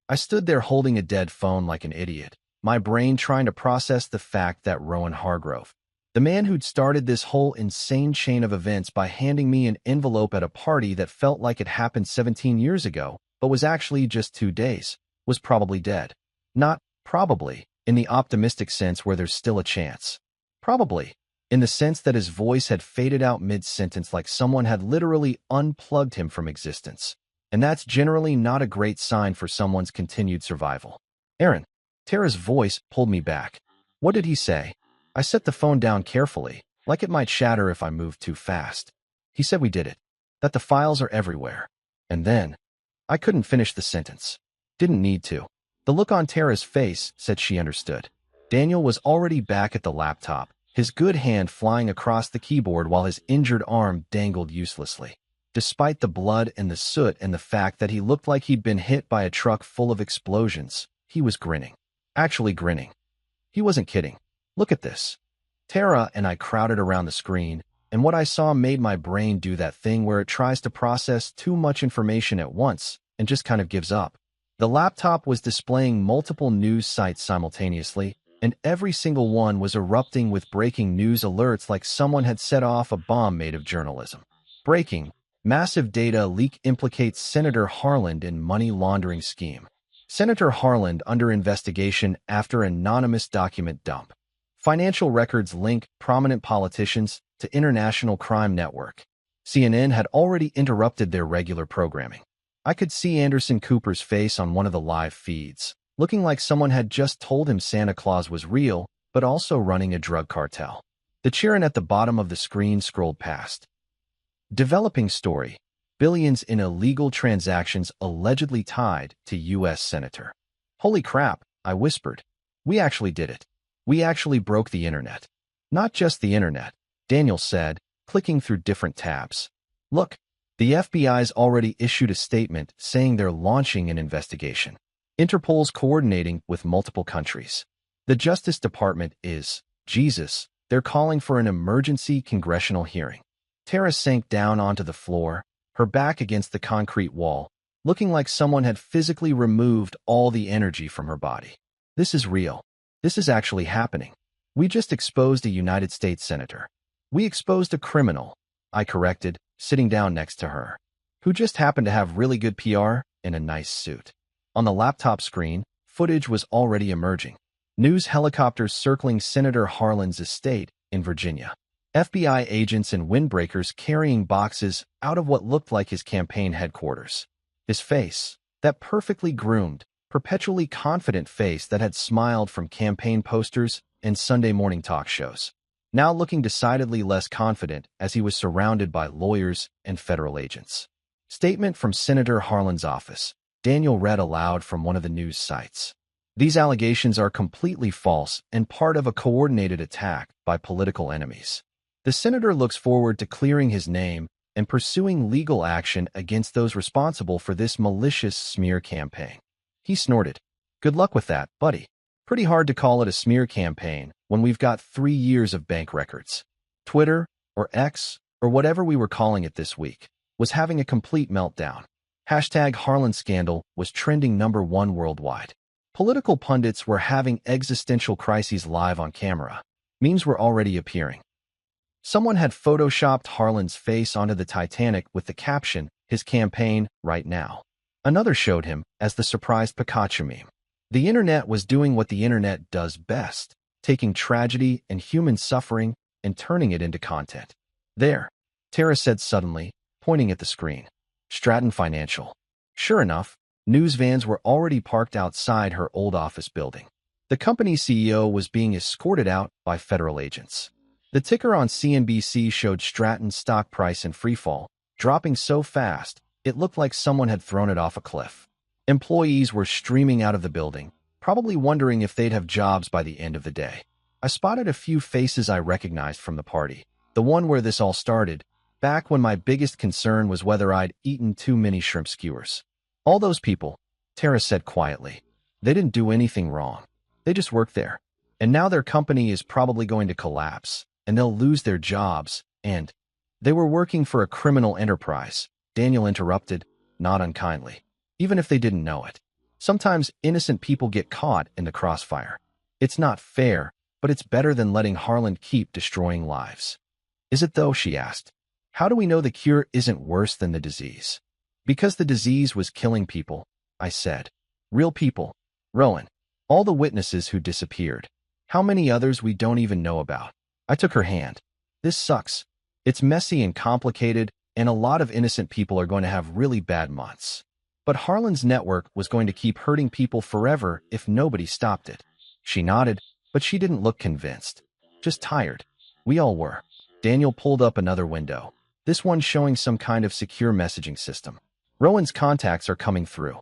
I stood there holding a dead phone like an idiot, my brain trying to process the fact that Rowan Hargrove, the man who'd started this whole insane chain of events by handing me an envelope at a party that felt like it happened 17 years ago, but was actually just 2 days, was probably dead. Not probably, in the optimistic sense where there's still a chance. Probably, in the sense that his voice had faded out mid-sentence like someone had literally unplugged him from existence. And that's generally not a great sign for someone's continued survival. Aaron, Tara's voice pulled me back. What did he say? I set the phone down carefully, like it might shatter if I moved too fast. He said we did it, that the files are everywhere. And then, I couldn't finish the sentence. Didn't need to. The look on Tara's face said she understood. Daniel was already back at the laptop, his good hand flying across the keyboard while his injured arm dangled uselessly. Despite the blood and the soot and the fact that he looked like he'd been hit by a truck full of explosions, he was grinning. Actually grinning. He wasn't kidding. Look at this. Tara and I crowded around the screen, and what I saw made my brain do that thing where it tries to process too much information at once and just kind of gives up. The laptop was displaying multiple news sites simultaneously, and every single one was erupting with breaking news alerts like someone had set off a bomb made of journalism. Breaking. Massive data leak implicates Senator Harlan in money laundering scheme. Senator Harlan under investigation after anonymous document dump. Financial records link prominent politicians to international crime network. CNN had already interrupted their regular programming. I could see Anderson Cooper's face on one of the live feeds, looking like someone had just told him Santa Claus was real, but also running a drug cartel. The children at the bottom of the screen scrolled past. Developing story. Billions in illegal transactions allegedly tied to U.S. Senator. Holy crap, I whispered. We actually did it. We actually broke the internet. Not just the internet, Daniel said, clicking through different tabs. Look, the FBI's already issued a statement saying they're launching an investigation. Interpol's coordinating with multiple countries. The Justice Department is, Jesus, they're calling for an emergency congressional hearing. Tara sank down onto the floor, her back against the concrete wall, looking like someone had physically removed all the energy from her body. This is real. This is actually happening. We just exposed a United States senator. We exposed a criminal, I corrected, sitting down next to her, who just happened to have really good PR and a nice suit. On the laptop screen, footage was already emerging. News helicopters circling Senator Harlan's estate in Virginia. FBI agents and windbreakers carrying boxes out of what looked like his campaign headquarters. His face, that perfectly groomed, perpetually confident face that had smiled from campaign posters and Sunday morning talk shows, now looking decidedly less confident as he was surrounded by lawyers and federal agents. Statement from Senator Harlan's office. Daniel read aloud from one of the news sites. These allegations are completely false and part of a coordinated attack by political enemies. The senator looks forward to clearing his name and pursuing legal action against those responsible for this malicious smear campaign. He snorted. Good luck with that, buddy. Pretty hard to call it a smear campaign when we've got 3 years of bank records. Twitter, or X, or whatever we were calling it this week, was having a complete meltdown. Hashtag Harlan Scandal was trending #1 worldwide. Political pundits were having existential crises live on camera. Memes were already appearing. Someone had photoshopped Harlan's face onto the Titanic with the caption, "His campaign, right now." Another showed him as the surprised Pikachu meme. The internet was doing what the internet does best, taking tragedy and human suffering and turning it into content. There, Tara said suddenly, pointing at the screen. Stratton Financial. Sure enough, news vans were already parked outside her old office building. The company's CEO was being escorted out by federal agents. The ticker on CNBC showed Stratton's stock price in freefall, dropping so fast it looked like someone had thrown it off a cliff. Employees were streaming out of the building, probably wondering if they'd have jobs by the end of the day. I spotted a few faces I recognized from the party, the one where this all started, back when my biggest concern was whether I'd eaten too many shrimp skewers. All those people, Tara said quietly, they didn't do anything wrong. They just worked there. And now their company is probably going to collapse, and they'll lose their jobs, and they were working for a criminal enterprise, Daniel interrupted, not unkindly. Even if they didn't know it. Sometimes innocent people get caught in the crossfire. It's not fair, but it's better than letting Harlan keep destroying lives. Is it though, she asked. How do we know the cure isn't worse than the disease? Because the disease was killing people, I said. Real people. Rowan. All the witnesses who disappeared. How many others we don't even know about? I took her hand. This sucks. It's messy and complicated, and a lot of innocent people are going to have really bad months. But Harlan's network was going to keep hurting people forever if nobody stopped it. She nodded, but she didn't look convinced. Just tired. We all were. Daniel pulled up another window, this one showing some kind of secure messaging system. Rowan's contacts are coming through.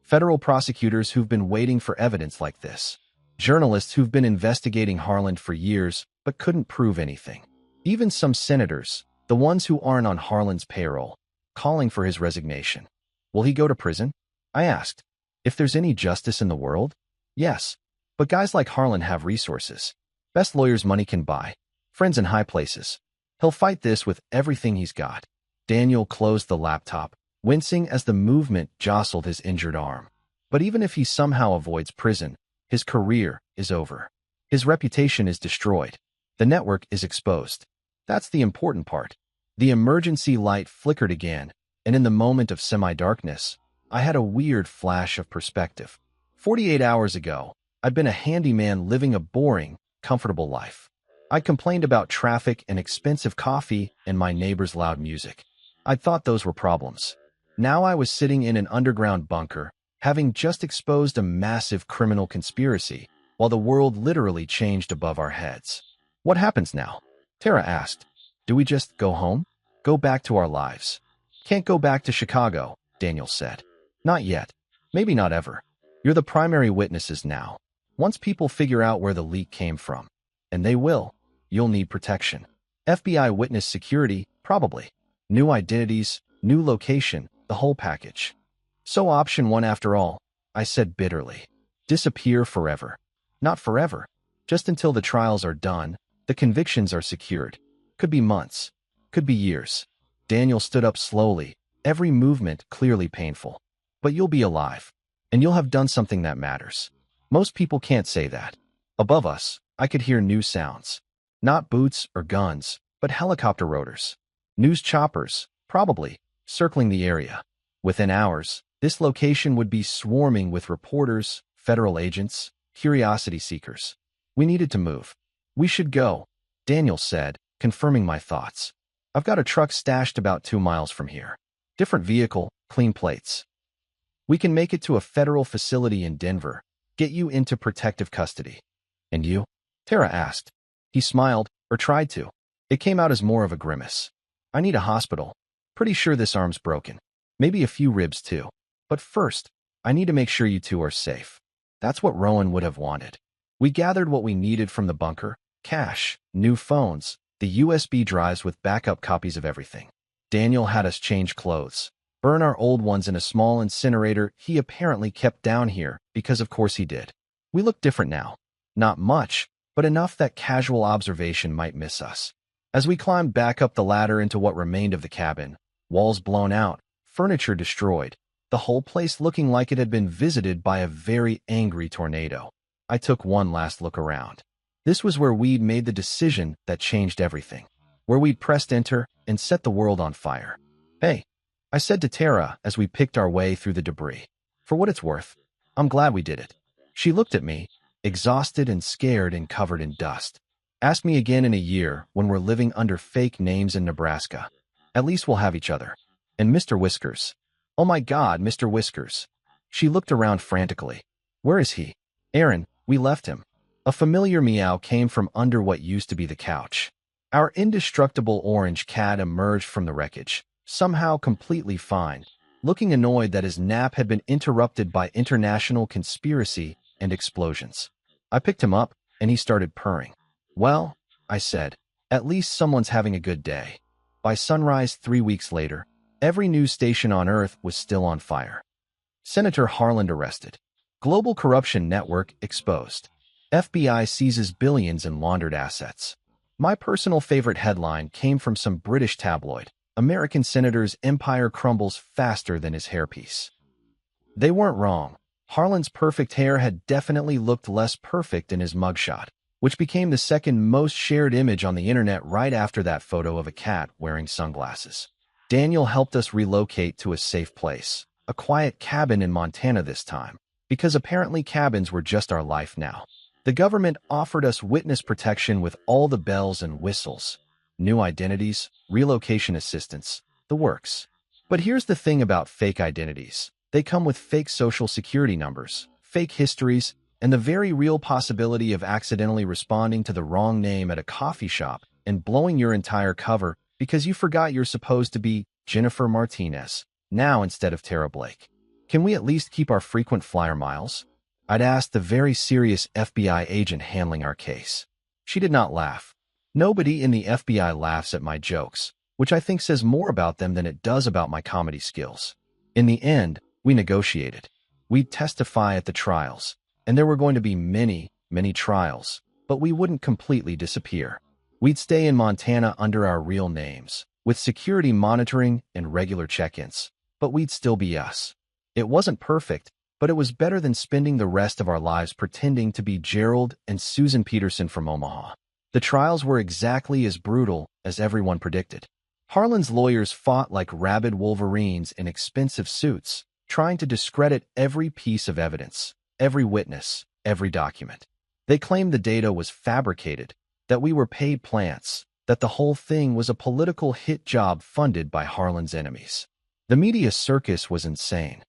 Federal prosecutors who've been waiting for evidence like this. Journalists who've been investigating Harlan for years but couldn't prove anything. Even some senators, the ones who aren't on Harlan's payroll, calling for his resignation. Will he go to prison? I asked. If there's any justice in the world? Yes. But guys like Harlan have resources. Best lawyers money can buy. Friends in high places. He'll fight this with everything he's got. Daniel closed the laptop, wincing as the movement jostled his injured arm. But even if he somehow avoids prison, his career is over. His reputation is destroyed. The network is exposed. That's the important part. The emergency light flickered again, and in the moment of semi-darkness, I had a weird flash of perspective. 48 hours ago, I'd been a handyman living a boring, comfortable life. I complained about traffic and expensive coffee and my neighbor's loud music. I thought those were problems. Now I was sitting in an underground bunker, having just exposed a massive criminal conspiracy, while the world literally changed above our heads. What happens now? Tara asked. Do we just go home? Go back to our lives? Can't go back to Chicago, Daniel said. Not yet. Maybe not ever. You're the primary witnesses now. Once people figure out where the leak came from, and they will, you'll need protection. FBI witness security, probably. New identities, new location, the whole package. So option 1 after all, I said bitterly. Disappear forever. Not forever. Just until the trials are done, the convictions are secured. Could be months. Could be years. Daniel stood up slowly, every movement clearly painful. But you'll be alive. And you'll have done something that matters. Most people can't say that. Above us, I could hear new sounds. Not boots or guns, but helicopter rotors. News choppers, probably, circling the area. Within hours, this location would be swarming with reporters, federal agents, curiosity seekers. We needed to move. We should go, Daniel said, confirming my thoughts. I've got a truck stashed about 2 miles from here. Different vehicle, clean plates. We can make it to a federal facility in Denver, get you into protective custody. And you? Tara asked. He smiled, or tried to. It came out as more of a grimace. I need a hospital. Pretty sure this arm's broken. Maybe a few ribs too. But first, I need to make sure you two are safe. That's what Rowan would have wanted. We gathered what we needed from the bunker: cash, new phones, the USB drives with backup copies of everything. Daniel had us change clothes, burn our old ones in a small incinerator he apparently kept down here, because of course he did. We looked different now. Not much, but enough that casual observation might miss us. As we climbed back up the ladder into what remained of the cabin, walls blown out, furniture destroyed, the whole place looking like it had been visited by a very angry tornado, I took one last look around. This was where we'd made the decision that changed everything, where we'd pressed enter and set the world on fire. Hey, I said to Tara as we picked our way through the debris. For what it's worth, I'm glad we did it. She looked at me, exhausted and scared and covered in dust. Ask me again in a year when we're living under fake names in Nebraska. At least we'll have each other. And Mr. Whiskers. Oh my God, Mr. Whiskers. She looked around frantically. Where is he? Aaron, we left him. A familiar meow came from under what used to be the couch. Our indestructible orange cat emerged from the wreckage, somehow completely fine, looking annoyed that his nap had been interrupted by international conspiracy and explosions. I picked him up, and he started purring. Well, I said, at least someone's having a good day. By sunrise 3 weeks later, every news station on Earth was still on fire. Senator Harland arrested. Global corruption network exposed. FBI seizes billions in laundered assets. My personal favorite headline came from some British tabloid. American senator's empire crumbles faster than his hairpiece. They weren't wrong. Harland's perfect hair had definitely looked less perfect in his mugshot, which became the second most shared image on the internet right after that photo of a cat wearing sunglasses. Daniel helped us relocate to a safe place, a quiet cabin in Montana this time, because apparently cabins were just our life now. The government offered us witness protection with all the bells and whistles. New identities, relocation assistance, the works. But here's the thing about fake identities. They come with fake social security numbers, fake histories, and the very real possibility of accidentally responding to the wrong name at a coffee shop and blowing your entire cover because you forgot you're supposed to be Jennifer Martinez, now instead of Tara Blake. Can we at least keep our frequent flyer miles? I'd asked the very serious FBI agent handling our case. She did not laugh. Nobody in the FBI laughs at my jokes, which I think says more about them than it does about my comedy skills. In the end, we negotiated. We'd testify at the trials, and there were going to be many, many trials, but we wouldn't completely disappear. We'd stay in Montana under our real names, with security monitoring and regular check-ins, but we'd still be us. It wasn't perfect, but it was better than spending the rest of our lives pretending to be Gerald and Susan Peterson from Omaha. The trials were exactly as brutal as everyone predicted. Harland's lawyers fought like rabid wolverines in expensive suits, trying to discredit every piece of evidence, every witness, every document. They claimed the data was fabricated, that we were paid plants, that the whole thing was a political hit job funded by Harland's enemies. The media circus was insane.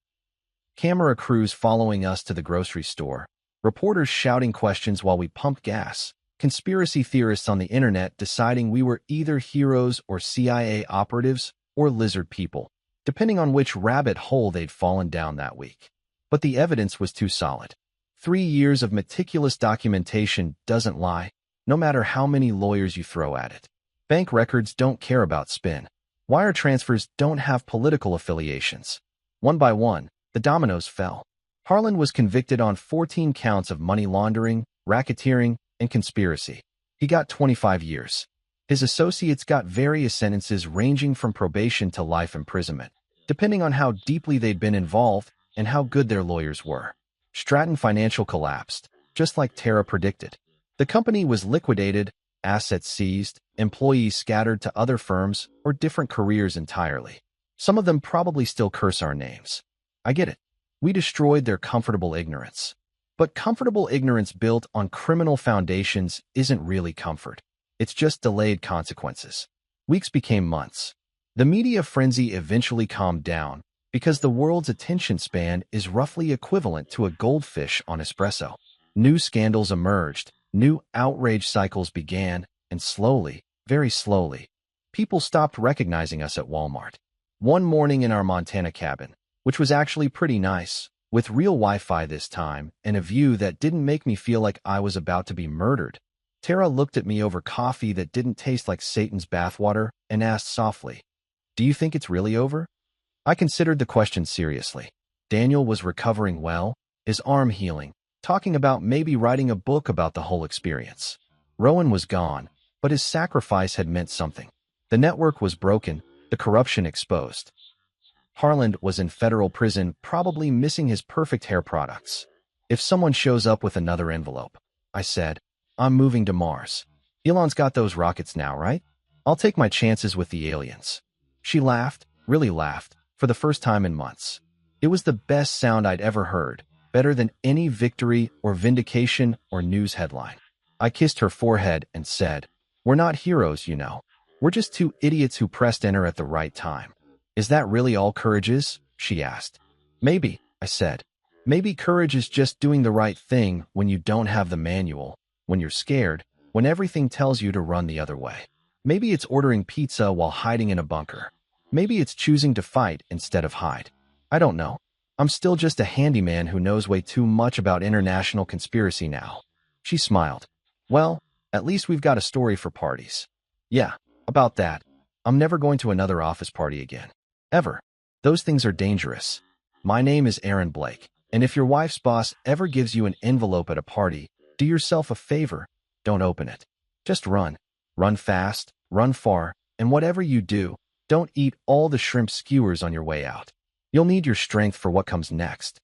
Camera crews following us to the grocery store, reporters shouting questions while we pumped gas, conspiracy theorists on the internet deciding we were either heroes or CIA operatives or lizard people, depending on which rabbit hole they'd fallen down that week. But the evidence was too solid. 3 years of meticulous documentation doesn't lie, no matter how many lawyers you throw at it. Bank records don't care about spin. Wire transfers don't have political affiliations. One by one, the dominoes fell. Harland was convicted on 14 counts of money laundering, racketeering, and conspiracy. He got 25 years. His associates got various sentences ranging from probation to life imprisonment, depending on how deeply they'd been involved and how good their lawyers were. Stratton Financial collapsed, just like Tara predicted. The company was liquidated, assets seized, employees scattered to other firms or different careers entirely. Some of them probably still curse our names. I get it. We destroyed their comfortable ignorance. But comfortable ignorance built on criminal foundations isn't really comfort. It's just delayed consequences. Weeks became months. The media frenzy eventually calmed down because the world's attention span is roughly equivalent to a goldfish on espresso. New scandals emerged, new outrage cycles began, and slowly, very slowly, people stopped recognizing us at Walmart. One morning in our Montana cabin, which was actually pretty nice, with real Wi-Fi this time and a view that didn't make me feel like I was about to be murdered, Tara looked at me over coffee that didn't taste like Satan's bathwater and asked softly, "Do you think it's really over?" I considered the question seriously. Daniel was recovering well, his arm healing, talking about maybe writing a book about the whole experience. Rowan was gone, but his sacrifice had meant something. The network was broken, the corruption exposed. Harland was in federal prison, probably missing his perfect hair products. "If someone shows up with another envelope," I said, "I'm moving to Mars. Elon's got those rockets now, right? I'll take my chances with the aliens." She laughed, really laughed, for the first time in months. It was the best sound I'd ever heard, better than any victory or vindication or news headline. I kissed her forehead and said, "We're not heroes, you know. We're just two idiots who pressed enter at the right time." "Is that really all courage is?" she asked. "Maybe," I said. "Maybe courage is just doing the right thing when you don't have the manual, when you're scared, when everything tells you to run the other way. Maybe it's ordering pizza while hiding in a bunker. Maybe it's choosing to fight instead of hide. I don't know. I'm still just a handyman who knows way too much about international conspiracy now." She smiled. "Well, at least we've got a story for parties." "Yeah, about that. I'm never going to another office party again. Ever. Those things are dangerous. My name is Aaron Blake, and if your wife's boss ever gives you an envelope at a party, do yourself a favor. Don't open it. Just run. Run fast, run far, and whatever you do, don't eat all the shrimp skewers on your way out. You'll need your strength for what comes next."